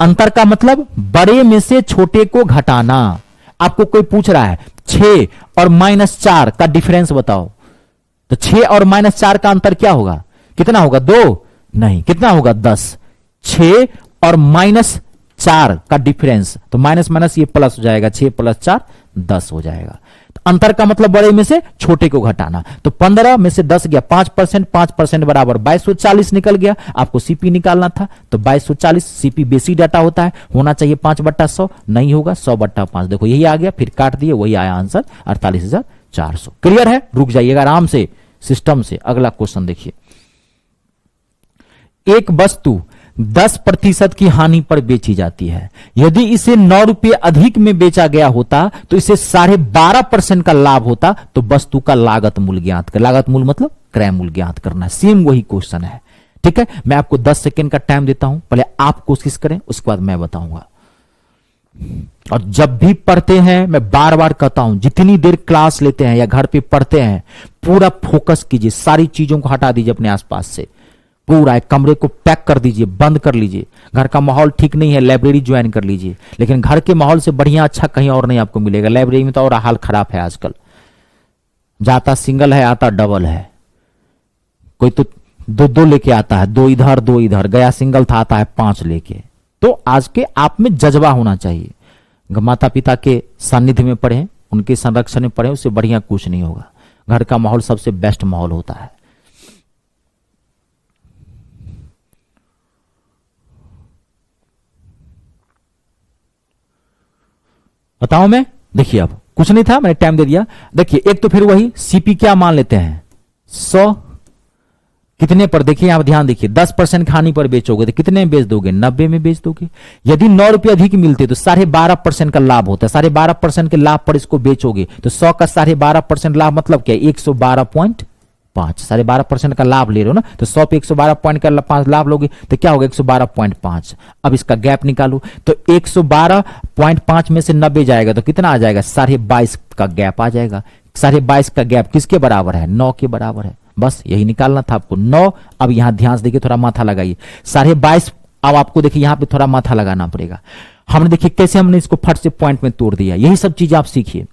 अंतर का मतलब बड़े में से छोटे को घटाना। आपको कोई पूछ रहा है 6 और -4 का डिफरेंस बताओ, तो 6 और -4 का अंतर क्या होगा, कितना होगा 2 नहीं, कितना होगा 10। 6 और -4 का डिफरेंस, तो माइनस माइनस ये प्लस हो जाएगा, 6 + 4 10 हो जाएगा। तो अंतर का मतलब बड़े में से छोटे को घटाना। तो 15 में से 10 गया 5%, 5% बराबर 2240 निकल गया। आपको सीपी निकालना था तो 2240, सीपी बेसिक डाटा होता है, होना चाहिए 5/100, नहीं होगा 100/5। देखो यही आ गया, फिर काट दिए, वही आया आंसर 48,400। क्लियर है? रुक जाइएगा आराम से सिस्टम से। अगला क्वेश्चन देखिए, एक वस्तु 10% की हानि पर बेची जाती है। यदि इसे 9 रुपये अधिक में बेचा गया होता तो इसे 12.5% का लाभ होता, तो वस्तु का लागत मूल्य ज्ञात कर। लागत मूल्य मतलब क्रय मूल्य ज्ञात करना है। सेम वही क्वेश्चन है। ठीक है, मैं आपको 10 सेकेंड का टाइम देता हूं, पहले आप कोशिश करें, उसके बाद मैं बताऊंगा। और जब भी पढ़ते हैं, मैं बार बार कहता हूं, जितनी देर क्लास लेते हैं या घर पे पढ़ते हैं, पूरा फोकस कीजिए, सारी चीजों को हटा दीजिए अपने आसपास से, पूरा एक कमरे को पैक कर दीजिए, बंद कर लीजिए। घर का माहौल ठीक नहीं है, लाइब्रेरी ज्वाइन कर लीजिए। लेकिन घर के माहौल से बढ़िया अच्छा कहीं और नहीं आपको मिलेगा। लाइब्रेरी में तो और हाल खराब है आजकल, जाता सिंगल है, आता डबल है। कोई तो दो लेके आता है, 2 इधर 2 इधर, गया सिंगल था, आता है 5 लेके। तो आज के आप में जज्बा होना चाहिए। माता पिता के सानिध्य में पढ़ें, उनके संरक्षण में पढ़ें, उससे बढ़िया कुछ नहीं होगा। घर का माहौल सबसे बेस्ट माहौल होता है। बताऊं मैं? देखिए अब कुछ नहीं था, मैंने टाइम दे दिया। देखिए एक तो फिर वही सीपी क्या मान लेते हैं, 100 कितने पर, देखिए यहां ध्यान देखिए, 10% हानि पर बेचोगे तो कितने में बेच दोगे, 90 में बेच दोगे। यदि 9 रुपये अधिक मिलते तो 12.5% का लाभ होता है। 12.5% के लाभ पर इसको बेचोगे तो 100 का 12.5% लाभ मतलब क्या है, 112.5। 12.5% का लाभ ले रहे हो ना, तो 100 पे 112 पॉइंट का 5 लाभ लोगे तो क्या होगा, 112.5। अब इसका गैप निकालो तो 112.5 में से 90 जाएगा तो कितना आ जाएगा, 22.5 का गैप आ जाएगा। 22.5 का गैप किसके बराबर है, 9 के बराबर है। बस यही निकालना था आपको, 9। अब यहां ध्यान से देखिए, थोड़ा माथा लगाइए, 22.5। अब आपको देखिए यहां पे थोड़ा माथा लगाना पड़ेगा। हमने देखिए कैसे हमने इसको फट से पॉइंट में तोड़ दिया। यही सब चीज आप सीखिए।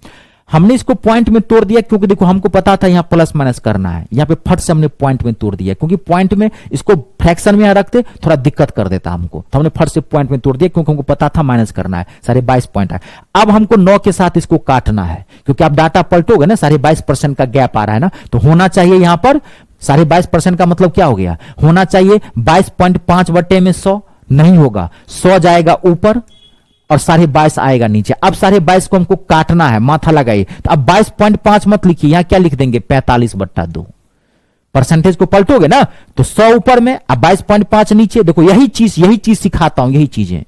हमने इसको पॉइंट में तोड़ दिया क्योंकि देखो हमको पता था यहां प्लस माइनस करना है, यहां पे फट से हमने पॉइंट में तोड़ दिया, क्योंकि पॉइंट में इसको फ्रैक्शन में रखते थोड़ा दिक्कत कर देता हमको, तो हमने फट से पॉइंट में तोड़ दिया क्योंकि हमको पता था माइनस करना है। 22.5 पॉइंट है। अब हमको 9 के साथ इसको काटना है, क्योंकि आप डाटा पलटोगे ना, 22.5% का गैप आ रहा है ना, तो होना चाहिए यहां पर 22.5% का मतलब क्या हो गया, होना चाहिए 22.5 बटे में 100। नहीं होगा, 100 जाएगा ऊपर और 22.5 आएगा नीचे। अब 22.5 को हमको काटना है, माथा लगाइए। तो अब 22.5 मत लिखिए, यहां क्या लिख देंगे, 45/2। परसेंटेज को पलटोगे ना तो 100 ऊपर में, अब 22.5 नीचे। देखो यही चीज सिखाता हूं, यही चीजें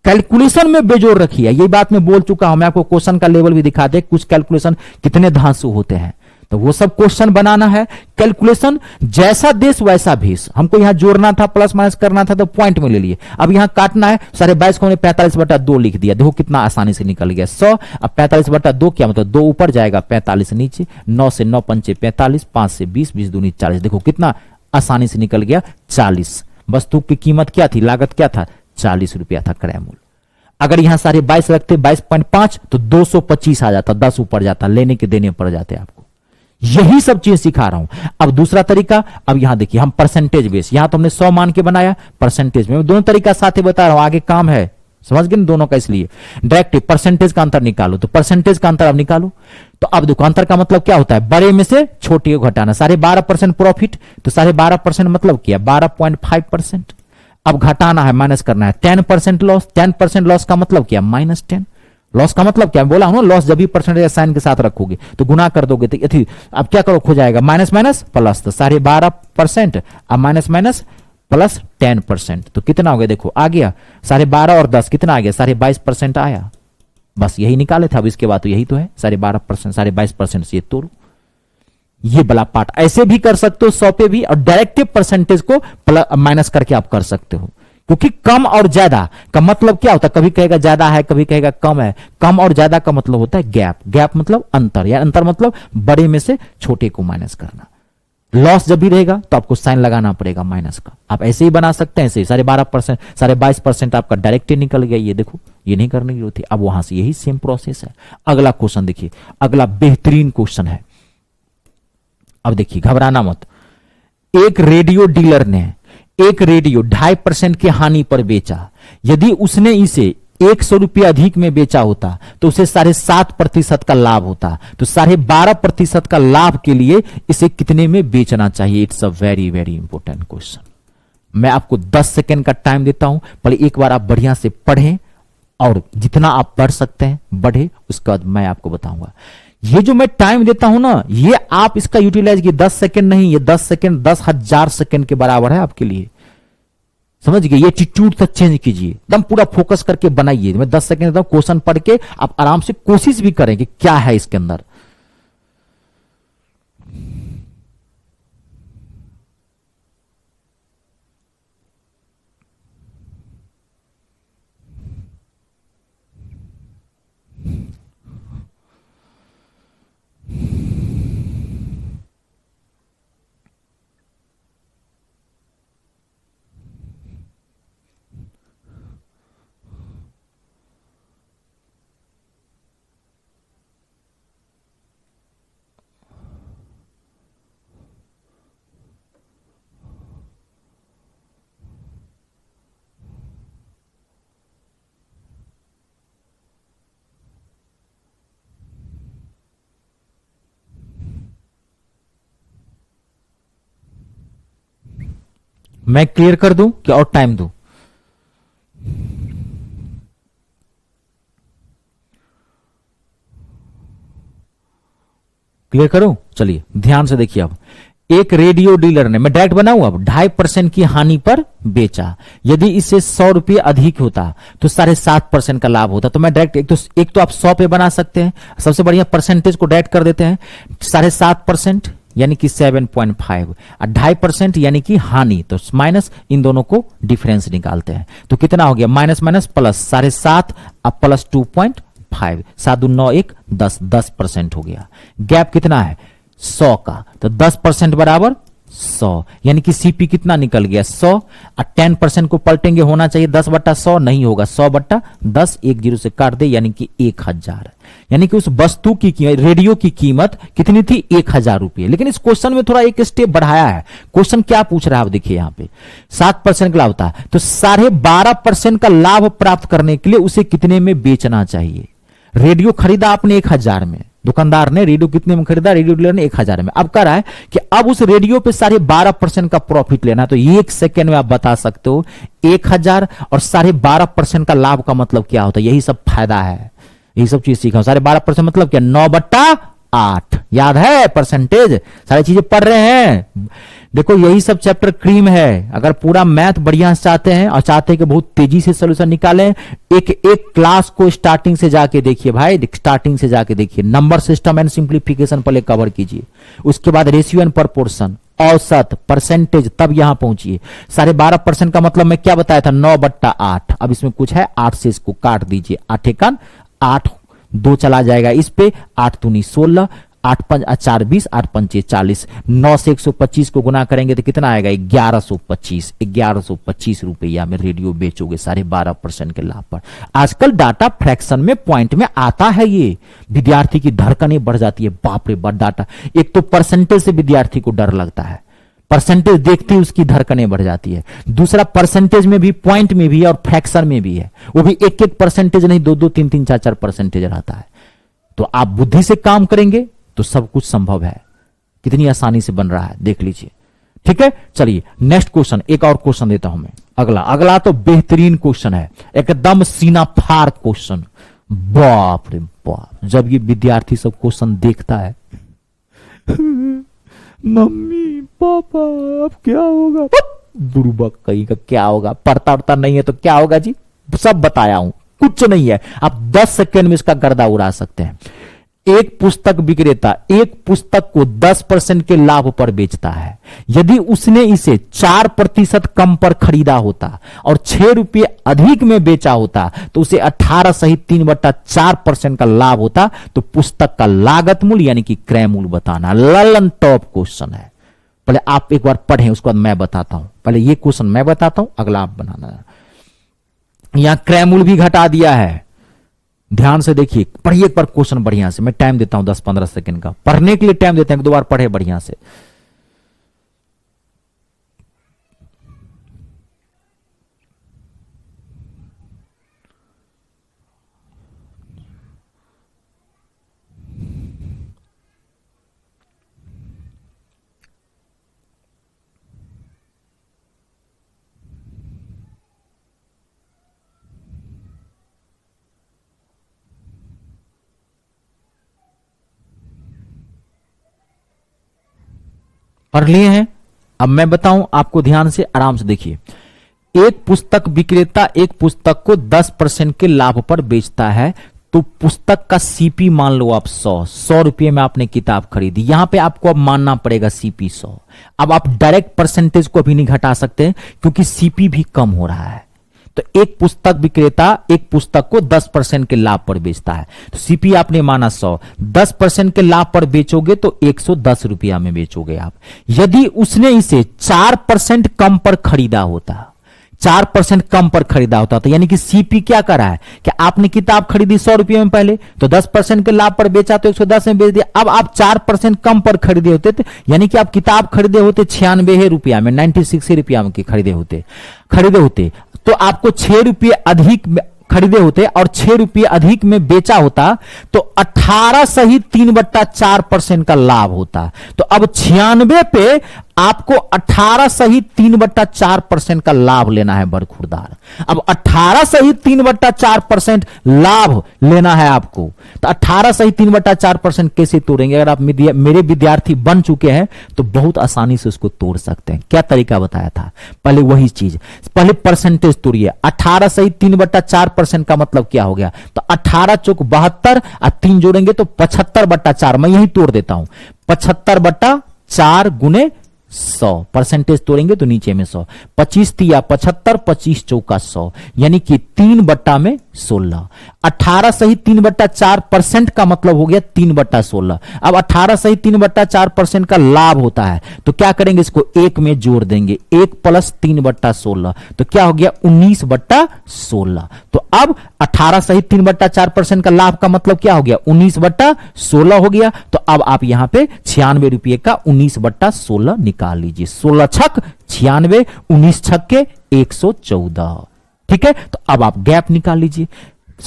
कैलकुलेशन में बेजोर रखिए। यही बात मैं बोल चुका हूं, मैं आपको क्वेश्चन का लेवल भी दिखा दे, कुछ कैलकुलेशन कितने धांसू होते हैं, तो वो सब क्वेश्चन बनाना है। कैलकुलेशन जैसा देश वैसा भेष। हमको यहां जोड़ना था, प्लस माइनस करना था, तो पॉइंट में ले लिए। अब यहां काटना है, 22.5 को हमने 45/2 लिख दिया। देखो कितना आसानी से निकल गया 100। अब 45/2 क्या मतलब, 2 ऊपर जाएगा 45 नीचे, 9 से 9 पंचे 45, 5 से 20, 20 दूनी 40। देखो कितना आसानी से निकल गया 40। वस्तु की कीमत क्या थी, लागत क्या था, 40 रुपया था क्रय मूल्य। अगर यहां 22.5 रखते 22.5 तो 225 आ जाता, 10 ऊपर जाता, लेने के देने पड़ जाते आपको। यही सब चीज सिखा रहा हूं। अब दूसरा तरीका, अब यहां देखिए हम परसेंटेज बेस, यहां तो हमने 100 मान के बनाया, परसेंटेज में दोनों तरीका साथ ही बता रहा हूं, आगे काम है, समझ गए ना दोनों का। इसलिए डायरेक्ट परसेंटेज का अंतर निकालो, तो परसेंटेज का अंतर अब निकालो। तो अब देखो अंतर का मतलब क्या होता है, बड़े में से छोटे को घटाना। 12.5% प्रॉफिट, तो 12.5% मतलब क्या, 12.5%। अब घटाना है, माइनस करना है। 10% लॉस, 10% लॉस का मतलब क्या, -10। लॉस का मतलब क्या, बोला हूं ना, लॉस जब भी परसेंटेज साइन के साथ रखोगे तो गुना कर दोगे तो अब क्या करो, खो जाएगा माइनस माइनस प्लस, तो 12.5%, अब माइनस माइनस प्लस 10%, तो कितना हो गया, देखो आ गया 12.5 और 10 कितना आ गया, 22.5% आया। बस यही निकाले थे। अब इसके बाद तो यही तो है 12.5%, 22% से ये तोड़ो। ये बड़ा पार्ट ऐसे भी कर सकते हो 100 पे भी, और डायरेक्ट परसेंटेज को माइनस करके आप कर सकते हो, क्योंकि कम और ज्यादा का मतलब क्या होता है, कभी कहेगा ज्यादा है, कभी कहेगा कम है। कम और ज्यादा का मतलब होता है गैप, गैप मतलब अंतर, या अंतर मतलब बड़े में से छोटे को माइनस करना। लॉस जब भी रहेगा तो आपको साइन लगाना पड़ेगा माइनस का। आप ऐसे ही बना सकते हैं, ऐसे 12.5%, 22% आपका डायरेक्ट निकल गया। ये देखो, ये नहीं करने की जरूरत थी। अब वहां से यही सेम प्रोसेस है। अगला क्वेश्चन देखिए, अगला बेहतरीन क्वेश्चन है। अब देखिए, घबराना मत। एक रेडियो डीलर ने एक रेडियो 2.5% की हानि पर बेचा। यदि उसने इसे 100 रुपये अधिक में बेचा होता तो उसे 7.5% का लाभ होता, तो 12.5% का लाभ के लिए इसे कितने में बेचना चाहिए? It's a very very important question. मैं आपको 10 सेकेंड का टाइम देता हूं, पहले एक बार आप बढ़िया से पढ़ें और जितना आप पढ़ सकते हैं बढ़े, उसके बाद मैं आपको बताऊंगा। ये जो मैं टाइम देता हूं ना, ये आप इसका यूटिलाइज कीजिए। 10 सेकेंड नहीं, ये 10 सेकेंड 10,000 सेकेंड के बराबर है आपके लिए, समझ गए? ये एटीट्यूड तक चेंज कीजिए, एकदम पूरा फोकस करके बनाइए। मैं 10 सेकेंड देता हूं, क्वेश्चन पढ़ के आप आराम से कोशिश भी करें कि क्या है इसके अंदर। मैं क्लियर कर दूं कि और टाइम दूं? क्लियर करूं? चलिए ध्यान से देखिए। अब एक रेडियो डीलर ने, मैं डायरेक्ट बनाऊं, अब 2.5% की हानि पर बेचा। यदि इससे 100 रुपये अधिक होता तो 7.5% का लाभ होता। तो मैं डायरेक्ट एक तो आप 100 पे बना सकते हैं, सबसे बढ़िया परसेंटेज को डायरेक्ट कर देते हैं। 7.5% यानी कि 7.5 और 2.5% यानी कि हानि, तो माइनस, इन दोनों को डिफरेंस निकालते हैं तो कितना हो गया? माइनस माइनस प्लस 7.5 अब प्लस 2.5, 7 दूनी 9 1 10, 10% हो गया। गैप कितना है? 100 का, तो 10% बराबर 100, यानी कि सीपी कितना निकल गया? 100। और 10% को पलटेंगे, होना चाहिए 10/100, नहीं होगा 100/10, 1 0 से काट दे, यानी कि 1000। यानी कि उस वस्तु की कीमत, रेडियो की कीमत कितनी थी? 1000 रुपये। लेकिन इस क्वेश्चन में थोड़ा एक स्टेप बढ़ाया है। क्वेश्चन क्या पूछ रहा है? आप देखिए यहां पे 7% का लाभ था, तो 12.5% का लाभ प्राप्त करने के लिए उसे कितने में बेचना चाहिए? रेडियो खरीदा आपने 1000 में, दुकानदार ने रेडियो कितने में खरीदा? रेडियो डीलर ने 1000 में। अब कह रहा है कि अब उस रेडियो पे 12.5% का प्रॉफिट लेना, तो 1 सेकेंड में आप बता सकते हो 1000 और 12.5% का लाभ का मतलब क्या होता है? यही सब फायदा है, यही सब चीज सीखा। 12.5% मतलब क्या? 9/8। याद है परसेंटेज? सारी चीजें पढ़ रहे हैं? देखो यही सब चैप्टर क्रीम है। अगर पूरा मैथ बढ़िया से चाहते हैं और चाहते हैं कि बहुत तेजी से सोल्यूशन निकालें, एक एक क्लास को स्टार्टिंग से जाके देखिए भाई, स्टार्टिंग से जाके देखिए। नंबर सिस्टम एंड सिंप्लीफिकेशन पहले कवर कीजिए, उसके बाद रेशियो एंड प्रोपोर्शन, औसत, परसेंटेज, तब यहां पहुंचिए। 12.5% का मतलब मैं क्या बताया था? 9/8। अब इसमें कुछ है 8 से इसको काट दीजिए, 8 एकन 8, 2 चला जाएगा इस पे, 8 दूनी 16, 8 5 4 20, 8 5 40, 9 से 125 को गुना करेंगे तो कितना आएगा? 1125। 1125 रुपया में रेडियो बेचोगे 12.5% के लाभ पर। आजकल डाटा फ्रैक्शन में, पॉइंट में आता है, ये विद्यार्थी की धड़कनें बढ़ जाती है। बाप रे बाप डाटा, एक तो परसेंटेज से विद्यार्थी को डर लगता है, परसेंटेज देखते ही उसकी धड़कनें बढ़ जाती है। दूसरा परसेंटेज में भी, पॉइंट में भी और फ्रैक्शन में भी है, वो भी एक एक परसेंटेज नहीं, 2 2 3 3 4 4 परसेंटेज रहता है। तो आप बुद्धि से काम करेंगे तो सब कुछ संभव है। कितनी आसानी से बन रहा है देख लीजिए। ठीक है, चलिए नेक्स्ट क्वेश्चन, एक और क्वेश्चन देता हूं मैं। अगला तो बेहतरीन क्वेश्चन है, एकदम सीना फाड़ क्वेश्चन। बाप रे बाप, जब ये विद्यार्थी सब क्वेश्चन देखता है मम्मी पापा अब क्या होगा, बुड़बक कहीं का, क्या होगा? पढ़ता उड़ता नहीं है तो क्या होगा जी? सब बताया हूं, कुछ नहीं है। आप 10 सेकेंड में इसका गर्दा उड़ा सकते हैं। एक पुस्तक विक्रेता एक पुस्तक को 10% के लाभ पर बेचता है। यदि उसने इसे 4% कम पर खरीदा होता और 6 रुपये अधिक में बेचा होता तो उसे 18 सहित 3/4% का लाभ होता। तो पुस्तक का लागत मूल्य यानी कि क्रय मूल्य बताना। ललन टॉप क्वेश्चन है। पहले आप एक बार पढ़ें, उसके बाद मैं बताता हूं। पहले ये क्वेश्चन मैं बताता हूं, अगला आप बनाना। यहां क्रय मूल्य भी घटा दिया है, ध्यान से देखिए। पढ़िए एक बार क्वेश्चन बढ़िया से। मैं टाइम देता हूं 10-15 सेकंड का, पढ़ने के लिए टाइम देते हैं, 2 बार पढ़े बढ़िया से। पढ़ लिए हैं। अब मैं बताऊं आपको, ध्यान से आराम से देखिए। एक पुस्तक विक्रेता एक पुस्तक को 10% के लाभ पर बेचता है, तो पुस्तक का सीपी मान लो आप 100 रुपये में आपने किताब खरीदी। यहां पे आपको अब मानना पड़ेगा सीपी 100। अब आप डायरेक्ट परसेंटेज को भी नहीं घटा सकते क्योंकि सीपी भी कम हो रहा है। तो एक पुस्तक विक्रेता एक पुस्तक को 10% के लाभ पर बेचता है, तो सीपी आपने माना 100, 10% के लाभ पर बेचोगे तो 110 रुपया में बेचोगे आप। यदि उसने इसे 4% कम पर खरीदा होता, 4% कम पर खरीदा होता, तो यानी कि सीपी क्या कर रहा है कि आपने किताब खरीदी 100 रुपये में पहले, तो 10% के लाभ पर बेचा तो 110 में बेच दिया। अब आप 4% कम पर खरीदे होते, तो यानी कि आप किताब खरीदे होते 96 रुपया में, 96 रुपया में खरीदे होते तो आपको 6 रुपये अधिक खरीदे होते और 6 रुपये अधिक में बेचा होता, तो 18 सही 3/4% का लाभ होता। तो अब 96 पे आपको 18 सही 3/4% का लाभ लेना है बरखुरदार। अब 18 सही 3/4% लाभ लेना है आपको, तो 18 सही 3/4% कैसे तोड़ेंगे? अगर आप मेरे विद्यार्थी बन चुके हैं तो बहुत आसानी से उसको तोड़ सकते हैं। क्या तरीका बताया था? पहले वही चीज, पहले परसेंटेज तोड़िए। 18 सही 3/4% का मतलब क्या हो गया? तो 18 चौक 72 और 3 जोड़ेंगे तो 75/4। मैं यही तोड़ देता हूं, 75/4 गुने 100। परसेंटेज तोड़ेंगे तो नीचे में 100, 25 तिया 75, 25 चौका 100, यानी कि 3/16। 18 सही 3/4% का मतलब हो गया 3/16। अब 18 सही 3/4% का लाभ होता है, तो क्या करेंगे? इसको एक में जोड़ देंगे, 1 + 3/16, तो क्या हो गया? 19/16। तो अब 18 सही 3/4% का लाभ का मतलब क्या हो गया? 19/16 हो गया। तो अब आप यहां पे 96 रुपये का 19/16 निकाल लीजिए। 16 छक 96, 19 छक के 114। ठीक है, तो अब आप गैप निकाल लीजिए।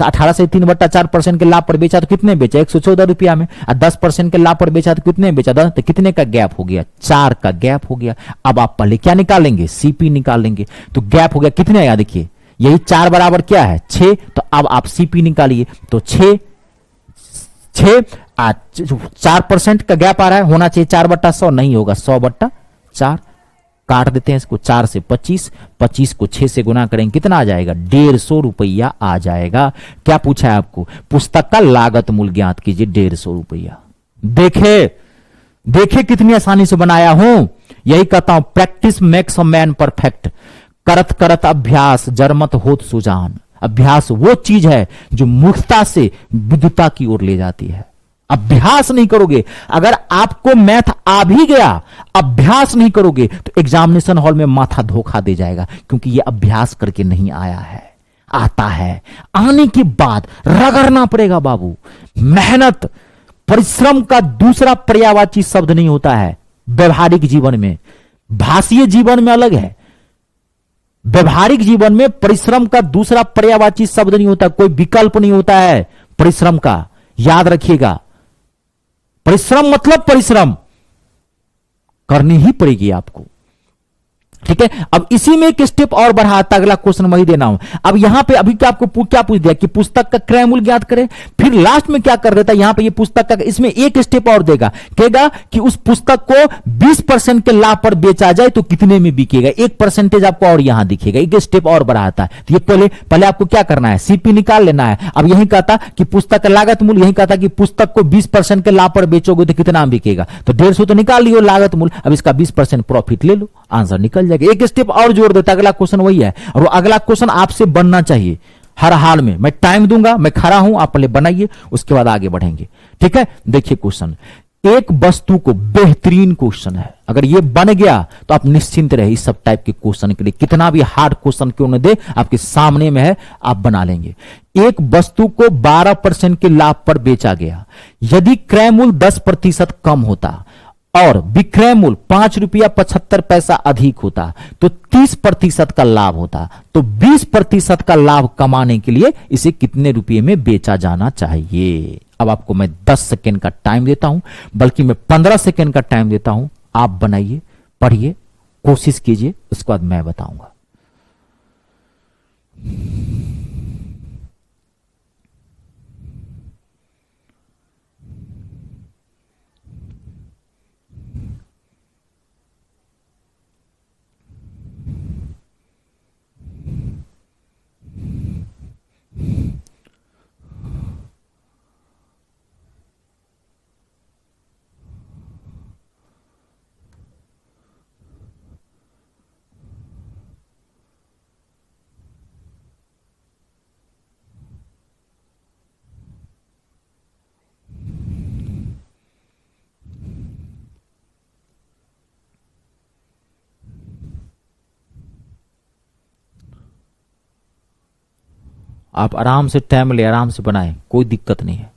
18 से 3/4% के लाभ पर बेचा तो कितने बेचा? 114 रुपया में। और 10% के लाभ पर बेचा तो कितने बेचा? 10। तो कितने का गैप हो गया? 4 का गैप हो गया। अब आप पहले क्या निकालेंगे? सीपी निकालेंगे। तो गैप हो गया कितने आया? देखिए यही 4 बराबर क्या है? 6। तो अब आप सीपी निकालिए, तो 6 4% का गैप आ रहा है, होना चाहिए 4/100, नहीं होगा 100/4। काट देते हैं इसको, 4 से 25, 25 को 6 से गुना करेंगे, कितना आ जाएगा? 150 रुपया आ जाएगा। क्या पूछा है आपको? पुस्तक का लागत मूल्य ज्ञात कीजिए, 150 रुपया। देखे कितनी आसानी से बनाया हूं। यही कहता हूं, practice makes a man perfect. करत करत अभ्यास जरमत होत सुजान। अभ्यास वो चीज है जो मूर्खता से विद्वता की ओर ले जाती है। अभ्यास नहीं करोगे, अगर आपको मैथ आ भी गया, अभ्यास नहीं करोगे तो एग्जामिनेशन हॉल में माथा धोखा दे जाएगा, क्योंकि यह अभ्यास करके नहीं आया है। आता है, आने के बाद रगड़ना पड़ेगा बाबू। मेहनत, परिश्रम का दूसरा पर्यायवाची शब्द नहीं होता है व्यवहारिक जीवन में। भाषीय जीवन में अलग है, व्यवहारिक जीवन में परिश्रम का दूसरा पर्यायवाची शब्द नहीं होता, कोई विकल्प नहीं होता है परिश्रम का। याद रखिएगा, परिश्रम मतलब परिश्रम करनी ही पड़ेगी आपको। ठीक है, अब इसी में एक स्टेप और बढ़ाता, अगला क्वेश्चन वही देना हूं। अब यहां पे अभी क्या आपको क्या पूछ दिया कि पुस्तक का क्रय मूल्य ज्ञात करें, फिर लास्ट में क्या कर देता है, यहां पे ये पुस्तक का, इसमें एक स्टेप और देगा, कहेगा कि उस पुस्तक को 20% के लाभ पर बेचा जाए तो कितने में बिकेगा। 1% आपको और यहां दिखेगा, एक स्टेप और बढ़ाता है। तो ये पहले आपको क्या करना है? सीपी निकाल लेना है। अब यही कहता कि पुस्तक का लागत मूल्य, यही कहता कि पुस्तक को 20% के लाभ पर बेचोगे तो कितना में बिकेगा, तो 150 तो निकाल लियो लागत मूल्य। अब इसका 20% प्रॉफिट ले लो, आंसर निकल जाएगा। एक स्टेप और जोड़ देता, अगला क्वेश्चन वही है, और वो अगला क्वेश्चन आपसे बनना चाहिए हर हाल में। मैं टाइम दूंगा, मैं खड़ा हूं, आप पहले बनाइए, उसके बाद आगे बढ़ेंगे। ठीक है, देखिए क्वेश्चन, एक वस्तु को, बेहतरीन क्वेश्चन है, अगर ये बन गया तो आप निश्चिंत रहे इस सब टाइप के क्वेश्चन के लिए। कितना भी हार्ड क्वेश्चन क्यों न दे, आपके सामने में है, आप बना लेंगे। एक वस्तु को 12% के लाभ पर बेचा गया, यदि क्रय मूल्य 10% कम होता और विक्रय मूल्य 5 रुपया 75 पैसा अधिक होता तो 30% का लाभ होता। तो 20% का लाभ कमाने के लिए इसे कितने रुपये में बेचा जाना चाहिए? अब आपको मैं 10 सेकेंड का टाइम देता हूं, बल्कि मैं 15 सेकेंड का टाइम देता हूं। आप बनाइए, पढ़िए, कोशिश कीजिए, उसके बाद मैं बताऊंगा। आप आराम से टाइम ले, आराम से बनाएं, कोई दिक्कत नहीं है।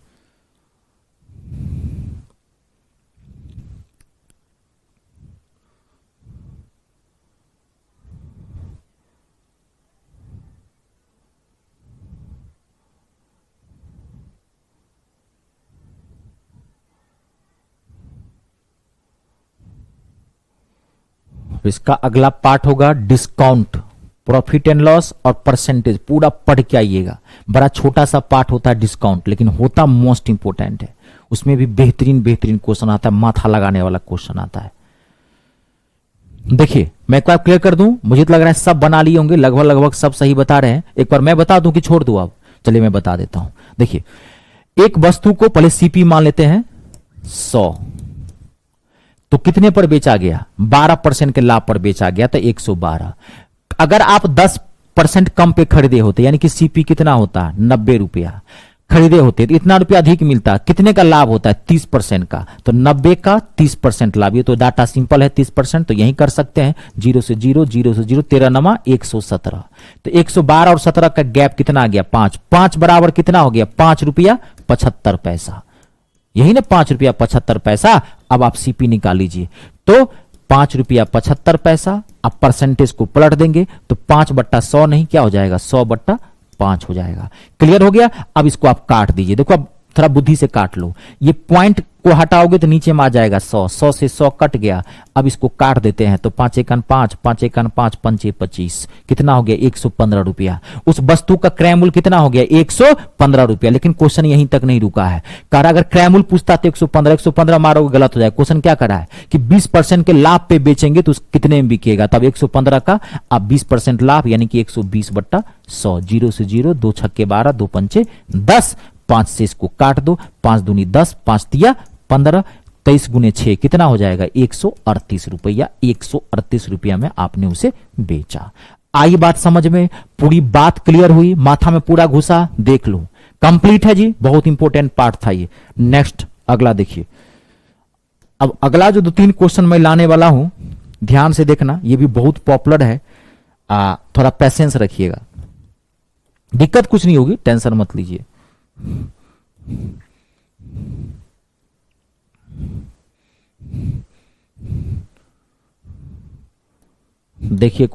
इसका अगला पार्ट होगा डिस्काउंट, प्रॉफिट एंड लॉस और परसेंटेज, पूरा पढ़ के आइएगा। बड़ा छोटा सा पार्ट होता है डिस्काउंट, लेकिन होता मोस्ट इंपोर्टेंट है। उसमें भी बेहतरीन बेहतरीन क्वेश्चन आता है, माथा लगाने वाला क्वेश्चन आता है। देखिए मैं एक बार क्लियर कर दूं, मुझे तो लग रहा है सब बना लिए होंगे, लगभग लगभग सब सही बता रहे हैं। एक बार मैं बता दूं कि छोड़ दूं आप? चलिए मैं बता देता हूं। देखिए एक वस्तु को पहले सीपी मान लेते हैं 100, तो कितने पर बेचा गया? 12% के लाभ पर बेचा गया, तो 112। अगर आप 10% कम पे खरीदे होते, यानी कि सीपी कितना होता? 90 रुपया खरीदे होते, तो इतना रुपया अधिक मिलता। कितने का लाभ होता है? 30% का, तो 90 का 30% लाभ। ये तो डाटा सिंपल है, 30%, तो यही कर सकते हैं। 0 से 0, 0 से 0, 13 नमा 117, तो 112 और 17 का गैप कितना आ गया? 5। 5 बराबर कितना हो गया? 5 रुपया 75 पैसा। यही ना 5 रुपया 75 पैसा। अब आप सीपी निकाल लीजिए, तो 5 रुपया 75 पैसा। अब परसेंटेज को पलट देंगे तो 5/100 नहीं, क्या हो जाएगा? 100/5 हो जाएगा। क्लियर हो गया? अब इसको आप काट दीजिए। देखो अब थोड़ा बुद्धि से काट लो, ये पॉइंट को हटाओगे तो नीचे में आ जाएगा 100, 100 से 100 कट गया। अब इसको काट देते हैं, तो 5 एकन 5, 5 एकन 5, 5 25, कितना हो गया? 115 रुपया। उस वस्तु का क्रय मूल्य कितना हो गया? 115 रुपया। लेकिन क्वेश्चन यहीं तक नहीं रुका है। कह रहा अगर क्रय मूल्य पूछता तो 115 मारोगे गलत हो जाएगा। क्वेश्चन क्या करा है कि 20% के लाभ पे बेचेंगे तो कितने में बिकेगा? तब 115 का अब 20% लाभ, यानी कि 120/100। 0 से 0, 2 छक्के 12, 2 पंचे 10, 5 से इसको काट दो, 5 दूनी 10, 5 तिया 15, 23 गुने 6 कितना हो जाएगा? 138 रुपया। 138 रुपया में आपने उसे बेचा। आई बात समझ में? पूरी बात क्लियर हुई? माथा में पूरा घुसा? देख लो, कंप्लीट है जी। बहुत इंपॉर्टेंट पार्ट था ये। नेक्स्ट अगला देखिए। अब अगला जो 2-3 क्वेश्चन मैं लाने वाला हूं, ध्यान से देखना, ये भी बहुत पॉपुलर है। थोड़ा पेशेंस रखिएगा, दिक्कत कुछ नहीं होगी, टेंशन मत लीजिए। देखिए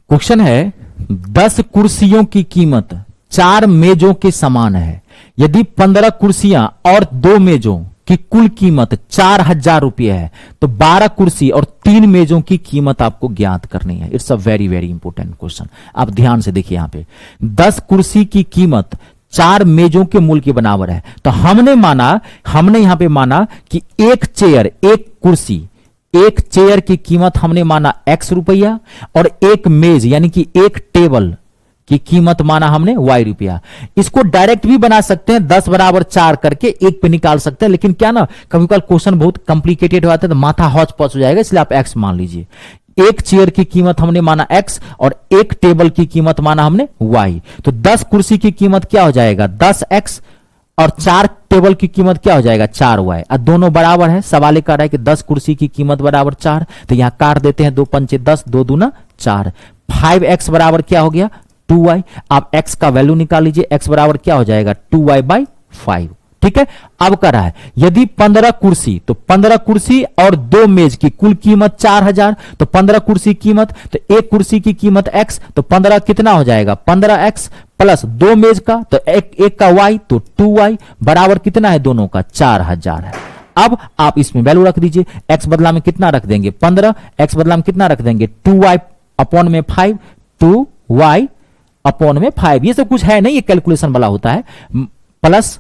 क्वेश्चन है 10 कुर्सियों की कीमत 4 मेजों के समान है। यदि 15 कुर्सियां और 2 मेजों की कुल कीमत 4000 रुपये है, तो 12 कुर्सी और 3 मेजों की कीमत आपको ज्ञात करनी है। It's a very very important question. आप ध्यान से देखिए, यहां पे 10 कुर्सी की कीमत 4 मेजों के मूल्य के बराबर है। तो हमने यहां पे माना कि एक चेयर, एक कुर्सी, एक चेयर की कीमत हमने माना x रुपया, और एक मेज यानी कि एक टेबल की कीमत माना हमने y रुपया। इसको डायरेक्ट भी बना सकते हैं, 10 बराबर 4 करके एक पे निकाल सकते हैं, लेकिन क्या ना कभी कभी क्वेश्चन बहुत कॉम्प्लिकेटेड हो जाता है तो माथा हौच पौच हो जाएगा, इसलिए आप x मान लीजिए। एक चेयर की कीमत हमने माना x और एक टेबल की कीमत माना हमने y। तो 10 कुर्सी की कीमत क्या हो जाएगा? 10x, और 4 टेबल की कीमत क्या हो जाएगा? 4y। अब दोनों बराबर है, सवाल कर रहा है कि 10 कुर्सी की कीमत बराबर 4, तो यहां काट देते हैं, 2 पंचे 10, 2 दूना 4। 5x बराबर क्या हो गया? 2y। आप x का वैल्यू निकाल लीजिए, x बराबर क्या हो जाएगा? 2y/5। ठीक है। अब कर रहा है यदि 15 कुर्सी, तो 15 कुर्सी और 2 मेज की कुल कीमत 4000, तो 15 कुर्सी कीमत, तो एक कुर्सी की कीमत x, तो 15 कितना हो जाएगा? 15x प्लस 2 मेज का, तो एक का y, तो 2y बराबर कितना है? दोनों का 4000 है। अब आप इसमें वैल्यू रख दीजिए, x बदला में कितना रख देंगे? 15, x बदला में कितना रख देंगे? 2y अपॉन में 5, 2y अपॉन में 5। ये सब कुछ है नहीं, ये कैलकुलेशन वाला होता है। प्लस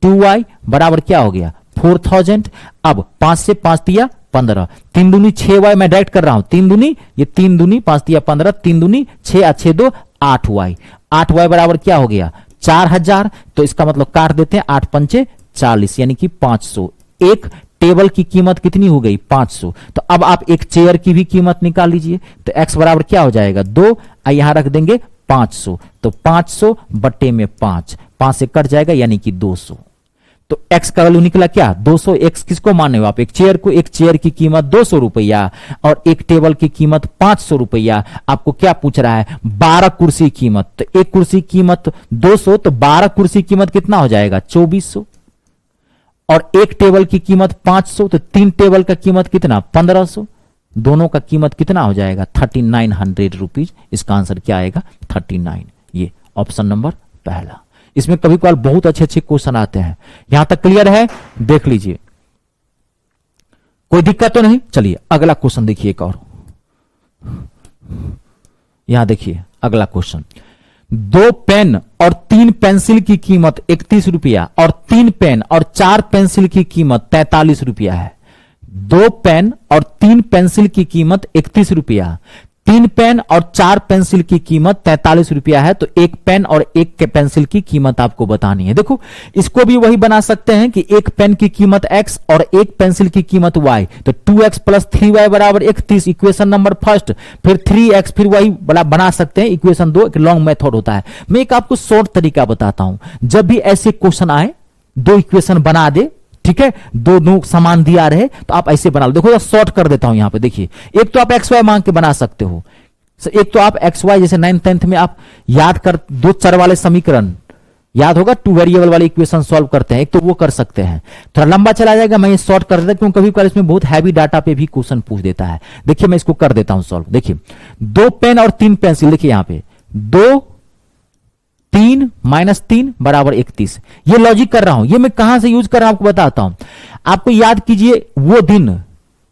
2y बराबर क्या हो गया? 4000। अब 5 से 5 तिया 15, 3 दूनी 6y, मैं डायरेक्ट कर रहा हूं, 3 दूनी ये 3 दूनी 5 तिया 15, 3 दूनी 6 और 6 2 8y। 8y बराबर क्या हो गया? 4000। तो इसका मतलब काट देते हैं, 8 पंचे 40 यानी कि 500। एक टेबल की कीमत कितनी हो गई? 500। तो अब आप एक चेयर की भी कीमत निकाल लीजिए, तो x बराबर क्या हो जाएगा? 2, यहां रख देंगे 500, तो 500 बट्टे में 5, 5 से कट जाएगा यानी कि 200। तो तो x का वैल्यू निकला क्या 200। x किसको माने हो आप, एक चेयर को। एक चेयर की कीमत 200 रुपया और एक टेबल की कीमत 500 रुपया। आपको क्या पूछ रहा है, 12 कुर्सी कीमत। तो एक कुर्सी कीमत 200, तो 12 कुर्सी कीमत कितना हो जाएगा 2400। और एक टेबल की कीमत 500, तो 3 टेबल का कीमत कितना 1500। दोनों का कीमत कितना हो जाएगा 3900 रुपीज। इसका आंसर क्या आएगा 39। ये ऑप्शन नंबर पहला। इसमें कभी कभार बहुत अच्छे अच्छे क्वेश्चन आते हैं। यहां तक क्लियर है, देख लीजिए, कोई दिक्कत तो नहीं। चलिए अगला क्वेश्चन देखिए एक और। यहां देखिए अगला क्वेश्चन, 2 पेन और 3 पेंसिल की कीमत 31 रुपया और 3 पेन और 4 पेंसिल की कीमत 43 रुपया है। 2 पेन और 3 पेंसिल की कीमत 31 रुपया, 3 पेन और 4 पेंसिल की कीमत 43 रुपया है। तो एक पेन और एक पेंसिल की कीमत आपको बतानी है। देखो इसको भी वही बना सकते हैं कि एक पेन की कीमत x और एक पेंसिल की कीमत y। तो 2x प्लस 3y बराबर 31, इक्वेशन नंबर फर्स्ट। फिर 3x, फिर वही बना सकते हैं इक्वेशन 2। एक लॉन्ग मेथड होता है। मैं एक आपको शॉर्ट तरीका बताता हूं। जब भी ऐसे क्वेश्चन आए, 2 इक्वेशन बना दे, ठीक है, दो समान दिया रहे तो आप ऐसे बना लो। देखो शॉर्ट कर देता हूं यहां पे। देखिए एक तो आप एक्स वाई मांग के बना सकते हो। एक तो आप एक्स वाई, जैसे 9th 10th में आप याद कर, 2 चर वाले समीकरण याद होगा, 2 वेरिएबल वाले इक्वेशन सॉल्व करते हैं। एक तो वो कर सकते हैं, थोड़ा लंबा चला जाएगा, मैं ये शॉर्ट कर देता क्योंकि कभी इसमें बहुत हैवी डाटा पे भी क्वेश्चन पूछ देता है। देखिए मैं इसको कर देता हूं सॉल्व। देखिए 2 पेन और 3 पेंसिल, देखिए यहां पे 2 3 माइनस 3 बराबर 31। ये लॉजिक कर रहा हूं, ये मैं कहां से यूज कर रहा हूं आपको बताता हूं। आपको याद कीजिए वो दिन,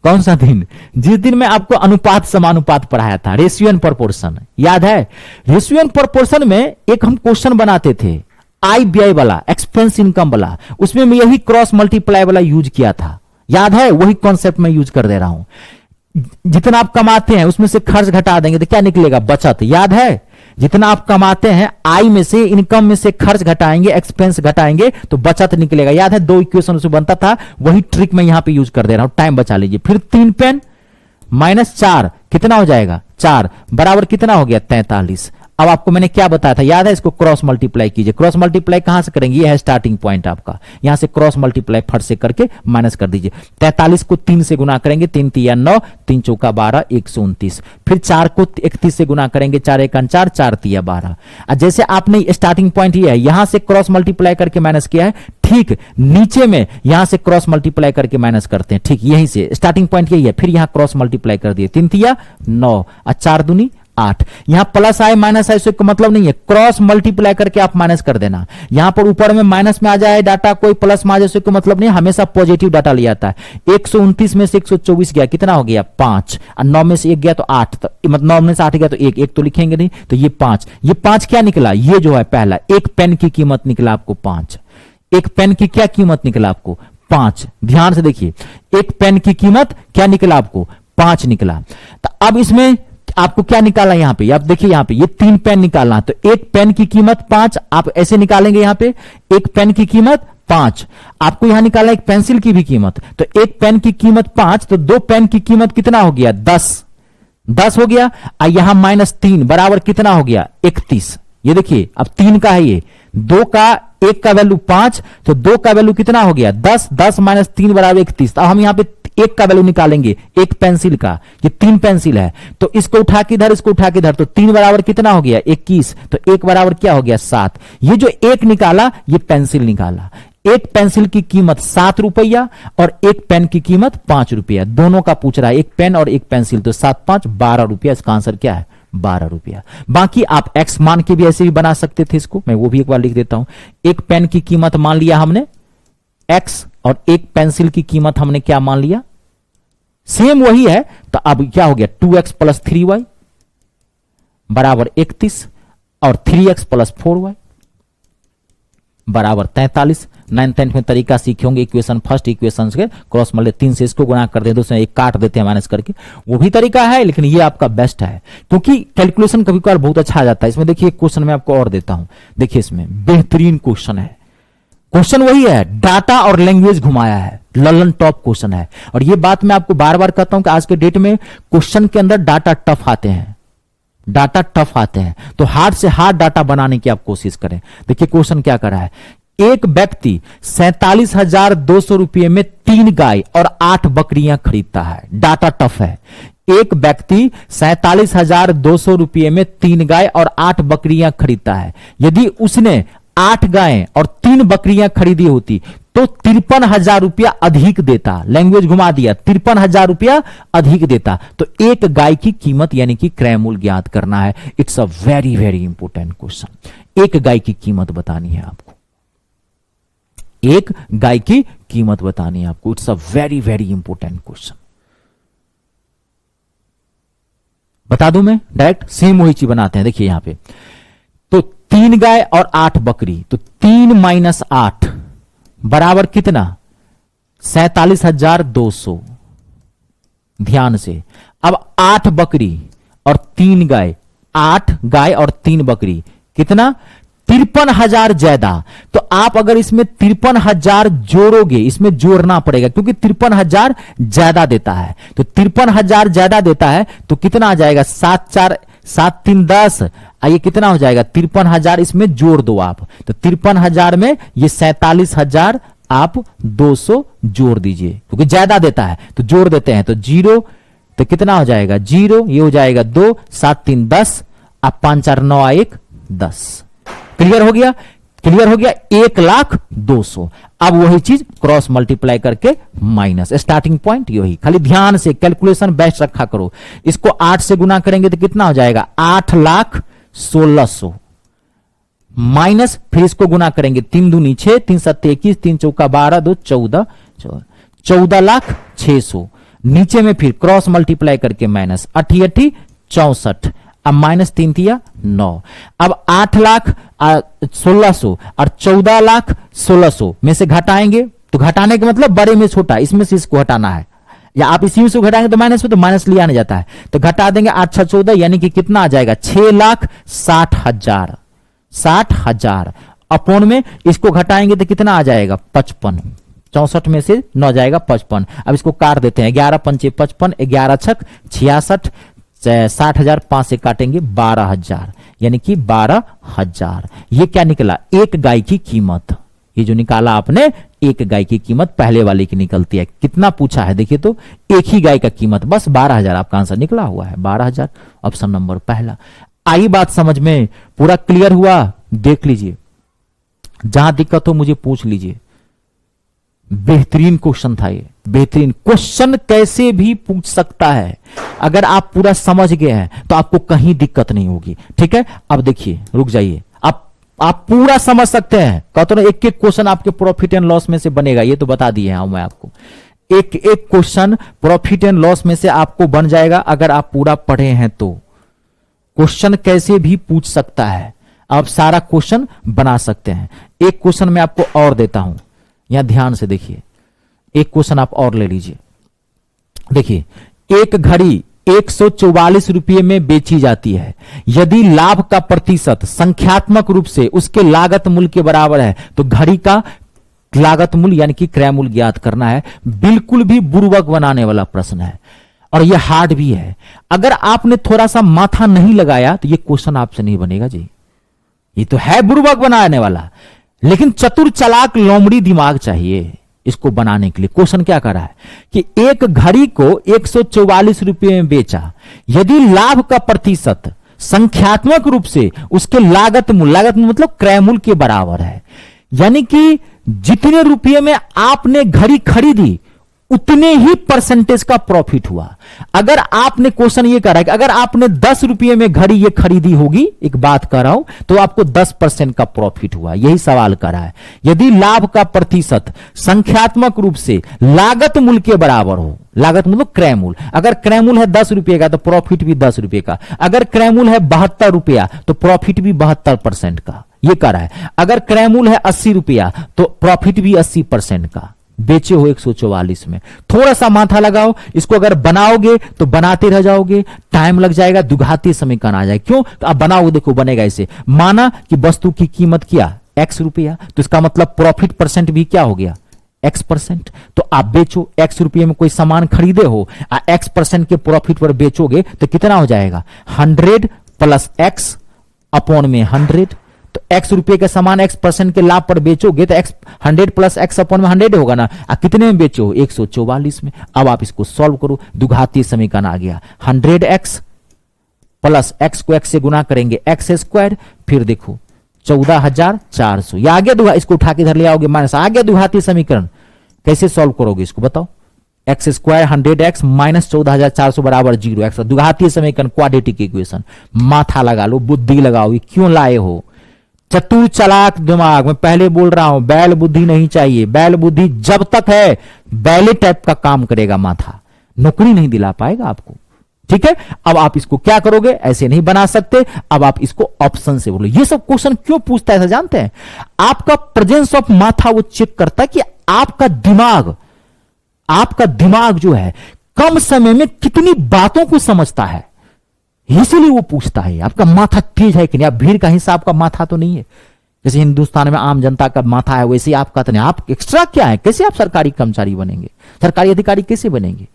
कौन सा दिन, जिस दिन मैं आपको अनुपात समानुपात पढ़ाया था, रेशियो एंड प्रोपोर्शन, याद है। रेशियो एंड प्रोपोर्शन में एक हम क्वेश्चन बनाते थे आई बी आई वाला, एक्सपेंस इनकम वाला, उसमें मैं यही क्रॉस मल्टीप्लाई वाला यूज किया था, याद है। वही कॉन्सेप्ट में यूज कर दे रहा हूं। जितना आप कमाते हैं उसमें से खर्च घटा देंगे तो क्या निकलेगा, बचत, याद है। जितना आप कमाते हैं आय में से, इनकम में से खर्च घटाएंगे, एक्सपेंस घटाएंगे तो बचत निकलेगा, याद है। 2 इक्वेशन उसमें बनता था, वही ट्रिक मैं यहां पे यूज कर दे रहा हूं। टाइम बचा लीजिए। फिर 3 पेन माइनस 4 कितना हो जाएगा 4 बराबर कितना हो गया 43। अब आपको मैंने क्या बताया था, याद है। इसको क्रॉस मल्टीप्लाई कीजिए। क्रॉस मल्टीप्लाई कहां से करेंगे, ये है स्टार्टिंग पॉइंट आपका। यहां से क्रॉस मल्टीप्लाई फट से करके माइनस कर दीजिए। 43 को 3 से गुना करेंगे, 3 तिया 9, 3 चौका 12, 129। फिर 4 को 31 से गुना करेंगे, 4 एक 4, 4 तिया 12। जैसे आपने स्टार्टिंग पॉइंट ये है, यहां से क्रॉस मल्टीप्लाई करके माइनस किया है, ठीक नीचे में यहां से क्रॉस मल्टीप्लाई करके माइनस करते हैं, ठीक यहीं से स्टार्टिंग पॉइंट यही है। फिर यहां क्रॉस मल्टीप्लाई कर दिए, 3 तिया 9 और 4 दूनी 8। यहां प्लस आए माइनस आए इसका मतलब नहीं है, क्रॉस मल्टीप्लाई करके आप माइनस कर देना। यहां पर ऊपर में माइनस में आ जाए डाटा, कोई प्लस में आ जाए इसका मतलब नहीं, हमेशा पॉजिटिव डाटा लिया जाता है। 129 में से 124 गया, कितना हो गया 5, और 9 में से 1 गया तो 8, तो मतलब 9 में से 8 गया तो 1 तो लिखेंगे नहीं, तो ये 5। ये 5 क्या निकला, ये जो है पहला, एक पेन की कीमत निकला आपको 5। एक पेन की क्या कीमत निकला आपको 5। ध्यान से देखिए, एक पेन की कीमत क्या निकला आपको 5 निकला। तो अब इसमें आपको क्या निकालना, यहां पे आप देखिए, यहां पे ये 3 पेन निकालना, तो एक पेन की कीमत 5 आप ऐसे निकालेंगे। यहां पे एक पेन की कीमत 5, आपको यहां निकालना एक पेंसिल की भी कीमत, तो एक पेन की कीमत 5, तो 2 पेन की कीमत कितना हो गया 10 हो गया। और यहां -3 बराबर कितना हो गया 31। ये देखिए अब 3 का है, ये 2 का, 1 का वैल्यू 5, तो 2 का वैल्यू कितना हो गया 10, 10 माइनस 3 बराबर 31। तो हम यहां पे 1 का वैल्यू निकालेंगे, एक पेंसिल का, ये 3 पेंसिल है, तो इसको उठा के इधर, इसको उठा के इधर, तो 3 बराबर कितना हो गया 21, तो 1 बराबर क्या हो गया 7। ये जो 1 निकाला ये पेंसिल निकाला। एक पेंसिल की कीमत 7 रुपया और एक पेन की कीमत 5 रुपया, दोनों का पूछ रहा है, एक पेन और एक पेंसिल, तो 7 5 12 रुपया। इसका आंसर क्या है 12 रुपया। बाकी आप एक्स मान के भी ऐसे भी बना सकते थे इसको, मैं वो भी एक बार लिख देता हूं। एक पेन की कीमत मान लिया हमने एक्स और एक पेंसिल की कीमत हमने क्या मान लिया, सेम वही है। तो अब क्या हो गया 2x प्लस 3y बराबर 31 और 3x प्लस 4y बराबर 43। 9th 10th में तरीका सीखे होंगे, इक्वेशन फर्स्ट इक्वेशन के क्रॉस मल्टीप्लाई 3 से इसको गुणा कर देते, उसमें एक काट देते हैं माइनस करके, वो भी तरीका है, लेकिन ये आपका बेस्ट है क्योंकि कैलकुलेशन कभी कभार बहुत अच्छा आ जाता है। इसमें देखिए क्वेश्चन में आपको और देता हूं, देखिए इसमें बेहतरीन क्वेश्चन है। क्वेश्चन वही है, डाटा और लैंग्वेज घुमाया है, ललन टॉप क्वेश्चन है। और ये बात मैं आपको बार बार कहता हूं कि आज के डेट में क्वेश्चन के अंदर डाटा टफ आते हैं, डाटा टफ आते हैं, तो हार्ड से हार्ड डाटा बनाने की आप कोशिश करें। देखिए क्वेश्चन क्या कर रहा है, एक व्यक्ति 47,200 रुपये में 3 गाय और 8 बकरियां खरीदता है। डाटा टफ है। एक व्यक्ति 47,200 रुपये में 3 गाय और 8 बकरियां खरीदता है। यदि उसने 8 गायें और 3 बकरियां खरीदी होती तो 53,000 रुपया अधिक देता। लैंग्वेज घुमा दिया, 53,000 रुपया अधिक देता। तो एक गाय की कीमत यानी कि क्रय मूल्य ज्ञात करना है। It's a very very important question. एक गाय की कीमत बतानी है आपको, एक गाय की कीमत बतानी है आपको। It's a very very important question. बता दूं मैं डायरेक्ट, सेम वही चीज बनाते हैं। देखिए यहां पे तो 3 गाय और 8 बकरी, तो 3 - 8 बराबर कितना? 47,200। ध्यान से, अब 8 बकरी और 3 गाय, 8 गाय और 3 बकरी कितना? 53,000 ज्यादा। तो आप अगर इसमें 53,000 जोड़ोगे, इसमें जोड़ना पड़ेगा क्योंकि 53,000 ज्यादा देता है। तो 53,000 ज्यादा देता है तो कितना आ जाएगा? 7 4 7 3 10। आइए कितना हो जाएगा? 53,000 इसमें जोड़ दो आप। तो 53,000 में ये 47,000 आप 200 जोड़ दीजिए क्योंकि ज्यादा देता है तो जोड़ देते हैं। तो 0 तो कितना हो जाएगा? 0, ये हो जाएगा 2, 7 3 10, अब 5 4 9 1 10। क्लियर हो गया? क्लियर हो गया। 1,02,000। अब वही चीज क्रॉस मल्टीप्लाई करके माइनस, स्टार्टिंग पॉइंट यही। खाली ध्यान से कैलकुलेशन बेस्ट रखा करो। इसको 8 से गुना करेंगे तो कितना हो जाएगा? 8,16,000 माइनस, फिर इसको गुना करेंगे 3 दूनी 6, 3 7 21, 3 चौका 12, 2 14, 14,06,000। नीचे में फिर क्रॉस मल्टीप्लाई करके माइनस, 8 8 64, अब माइनस 3 तिया 9। अब 8,16,000 और 14,16,000 में से घटाएंगे तो घटाने का मतलब बड़े में छोटा, इसमें से इसको हटाना है। या आप इसी से घटाएंगे तो माइनस में, तो माइनस लिया नहीं जाता है। तो घटा देंगे 8 6 14, यानी कि कितना आ जाएगा? 6,60,000। 60,000 अपोन में इसको घटाएंगे तो कितना आ जाएगा? 55। 64 में से 9 जाएगा 55। अब इसको काट देते हैं। 11 पंचे 55, 11 छक 66, 60,000 5 से काटेंगे 12,000, यानी कि 12,000। ये क्या निकला? एक गाय की कीमत। ये जो निकाला आपने, एक गाय की कीमत पहले वाले की निकलती है। कितना पूछा है देखिए तो, एक ही गाय का कीमत, बस 12,000 आपका आंसर निकला हुआ है। 12,000 ऑप्शन नंबर पहला। आई बात समझ में? पूरा क्लियर हुआ? देख लीजिए, जहां दिक्कत हो मुझे पूछ लीजिए। बेहतरीन क्वेश्चन था ये, बेहतरीन क्वेश्चन। कैसे भी पूछ सकता है, अगर आप पूरा समझ गए हैं तो आपको कहीं दिक्कत नहीं होगी। ठीक है, अब देखिए, रुक जाइए। आप पूरा समझ सकते हैं। कहते ना एक एक क्वेश्चन आपके प्रॉफिट एंड लॉस में से बनेगा, ये तो बता दिए हैं मैं आपको। एक एक क्वेश्चन प्रॉफिट एंड लॉस में से आपको बन जाएगा अगर आप पूरा पढ़े हैं तो। क्वेश्चन कैसे भी पूछ सकता है, आप सारा क्वेश्चन बना सकते हैं। एक क्वेश्चन मैं आपको और देता हूं, यहां ध्यान से देखिए। एक क्वेश्चन आप और ले लीजिए। देखिए, एक घड़ी 144 रुपये में बेची जाती है। यदि लाभ का प्रतिशत संख्यात्मक रूप से उसके लागत मूल्य के बराबर है तो घड़ी का लागत मूल्य यानी कि क्रय मूल्य ज्ञात करना है। बिल्कुल भी बुर्बक बनाने वाला प्रश्न है और यह हार्ड भी है। अगर आपने थोड़ा सा माथा नहीं लगाया तो यह क्वेश्चन आपसे नहीं बनेगा जी। ये तो है बुर्बक बनाने वाला, लेकिन चतुर चालाक लोमड़ी दिमाग चाहिए इसको बनाने के लिए। क्वेश्चन क्या कर रहा है कि एक घड़ी को 144 रुपये में बेचा, यदि लाभ का प्रतिशत संख्यात्मक रूप से उसके लागत मूल्य मतलब क्रय मूल्य के बराबर है, यानी कि जितने रुपये में आपने घड़ी खरीदी उतने ही परसेंटेज का प्रॉफिट हुआ। अगर आपने क्वेश्चन ये करा है कि अगर आपने 10 रुपये में घड़ी ये खरीदी होगी, एक बात कर रहा हूं, तो आपको 10% का प्रॉफिट हुआ, यही सवाल करा है। यदि लाभ का प्रतिशत संख्यात्मक रूप से लागत मूल्य के बराबर हो, लागत मतलब क्रय मूल्य, अगर क्रय मूल्य है 10 रुपये का तो प्रॉफिट भी 10 रुपये का, अगर क्रय मूल्य है 72 रुपया तो प्रॉफिट भी 72% का, ये करा है। अगर क्रय मूल्य है 80 रुपया तो प्रॉफिट भी 80% का। बेचे हो 144 में, थोड़ा सा माथा लगाओ। इसको अगर बनाओगे तो बनाते रह जाओगे, टाइम लग जाएगा, दुघाती समीकरण आ जाएगा। क्यों? तो आप बनाओगे, देखो बनेगा ऐसे। माना कि वस्तु की कीमत क्या x रुपया, तो इसका मतलब प्रॉफिट परसेंट भी क्या हो गया x%। तो आप बेचो, x रुपये में कोई सामान खरीदे हो, x% के प्रॉफिट पर बेचोगे तो कितना हो जाएगा 100 प्लस x अपॉन में 100, तो x रुपए के समान x% के लाभ पर बेचोगे तो x 100 प्लस x अपॉन में 100 होगा ना। कितने में बेचो? 144 में। अब आप इसको सॉल्व करो, द्विघातीय समीकरण आ गया 100x प्लस x को x से गुना करेंगे x स्क्वायर, फिर देखो 14,400। ये आ गया, इसको उठा के इधर ले आओगे माइनस, आ गया द्विघातीय समीकरण। कैसे सॉल्व करोगे इसको बताओ? एक्स स्क्वायर 100x माइनस 14,400 बराबर 0। एक्स द्विघातीय समीकरण, क्वाड्रेटिक इक्वेशन। माथा लगा लो, बुद्धि लगाओ, क्यों लाए हो? चतुर चालाक दिमाग। मैं पहले बोल रहा हूं बैल बुद्धि नहीं चाहिए। बैल बुद्धि जब तक है बैले टाइप का काम करेगा माथा, नौकरी नहीं दिला पाएगा आपको। ठीक है, अब आप इसको क्या करोगे? ऐसे नहीं बना सकते। अब आप इसको ऑप्शन से बोलो। ये सब क्वेश्चन क्यों पूछता है ऐसा जानते हैं? आपका प्रेजेंस ऑफ माथा वो चेक करता है कि आपका दिमाग जो है कम समय में कितनी बातों को समझता है, इसलिए वो पूछता है आपका माथा तेज है कि नहीं। आप भीड़ का हिस्सा, आपका माथा तो नहीं है। जैसे हिंदुस्तान में आम जनता का माथा है वैसे ही आपका तो नहीं। आप एक्स्ट्रा क्या है? कैसे आप सरकारी कर्मचारी बनेंगे, सरकारी अधिकारी कैसे बनेंगे?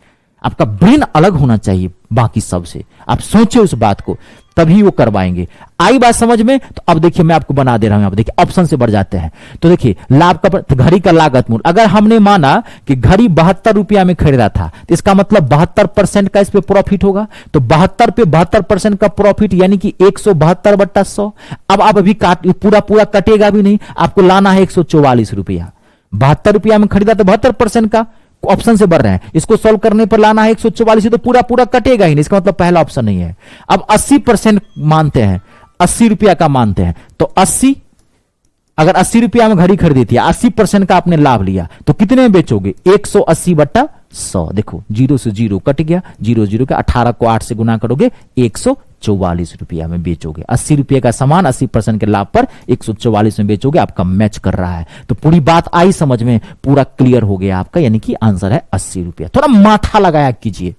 आपका ब्रेन अलग होना चाहिए बाकी सबसे। आप सोचे उस बात को, तभी वो करवाएंगे। आई बात समझ में? तो अब देखिए मैं आपको बना दे रहा हूं। आप देखिए ऑप्शन से बढ़ जाते हैं तो देखिए लाभ का तो घड़ी का लागत मूल्य। अगर हमने माना कि घड़ी 72 रुपया में खरीदा था तो इसका मतलब 72% का इस पे प्रॉफिट होगा। तो 72 पे 72% का प्रॉफिट यानी कि 172/100। अब आप अभी पूरा कटेगा भी नहीं, आपको लाना है 144 रुपया। 72 रुपया में खरीदा तो 72% का, ऑप्शन से बढ़ रहे हैं। इसको सॉल्व करने पर लाना है 144, तो पूरा कटेगा ही नहीं। इसका मतलब पहला ऑप्शन नहीं है। अब 80% मानते हैं, 80 रुपया का मानते हैं तो 80, अगर 80 रुपया में घड़ी खरीदी थी, 80% का आपने लाभ लिया तो कितने में बेचोगे? 180/100। देखो 0 से 0 कट गया, 0 के 18 को 8 से गुना करोगे 144 रुपया में बेचोगे। 80 रुपये का सामान 80% के लाभ पर 144 में बेचोगे। आपका मैच कर रहा है। तो पूरी बात आई समझ में, पूरा क्लियर हो गया आपका, यानी कि आंसर है 80 रुपया। थोड़ा माथा लगाया कीजिए।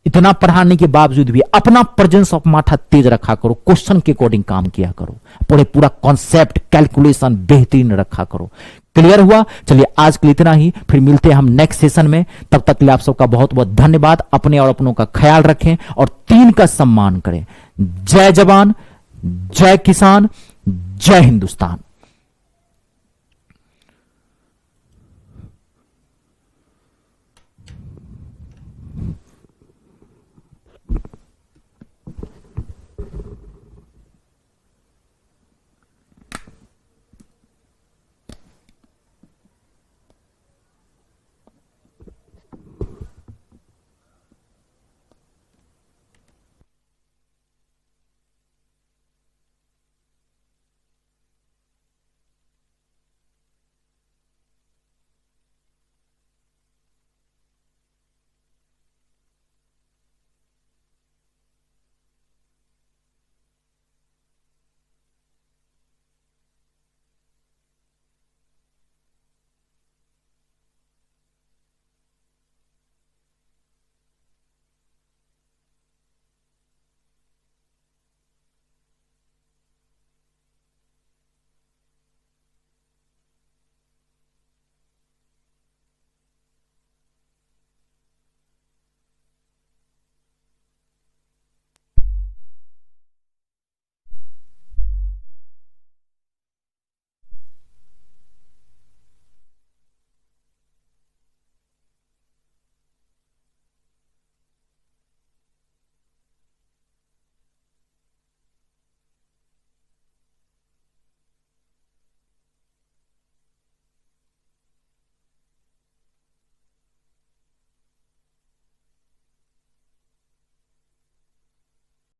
इतना पढ़ाने के बावजूद भी अपना प्रेजेंस ऑफ माथा तेज रखा करो, क्वेश्चन के अकॉर्डिंग काम किया करो, पूरा कॉन्सेप्ट कैलकुलेशन बेहतरीन रखा करो। क्लियर हुआ? चलिए आज के लिए इतना ही, फिर मिलते हैं हम नेक्स्ट सेशन में। तब तक के लिए आप सबका बहुत बहुत धन्यवाद। अपने और अपनों का ख्याल रखें और 3 का सम्मान करें। जय जवान, जय किसान, जय हिंदुस्तान।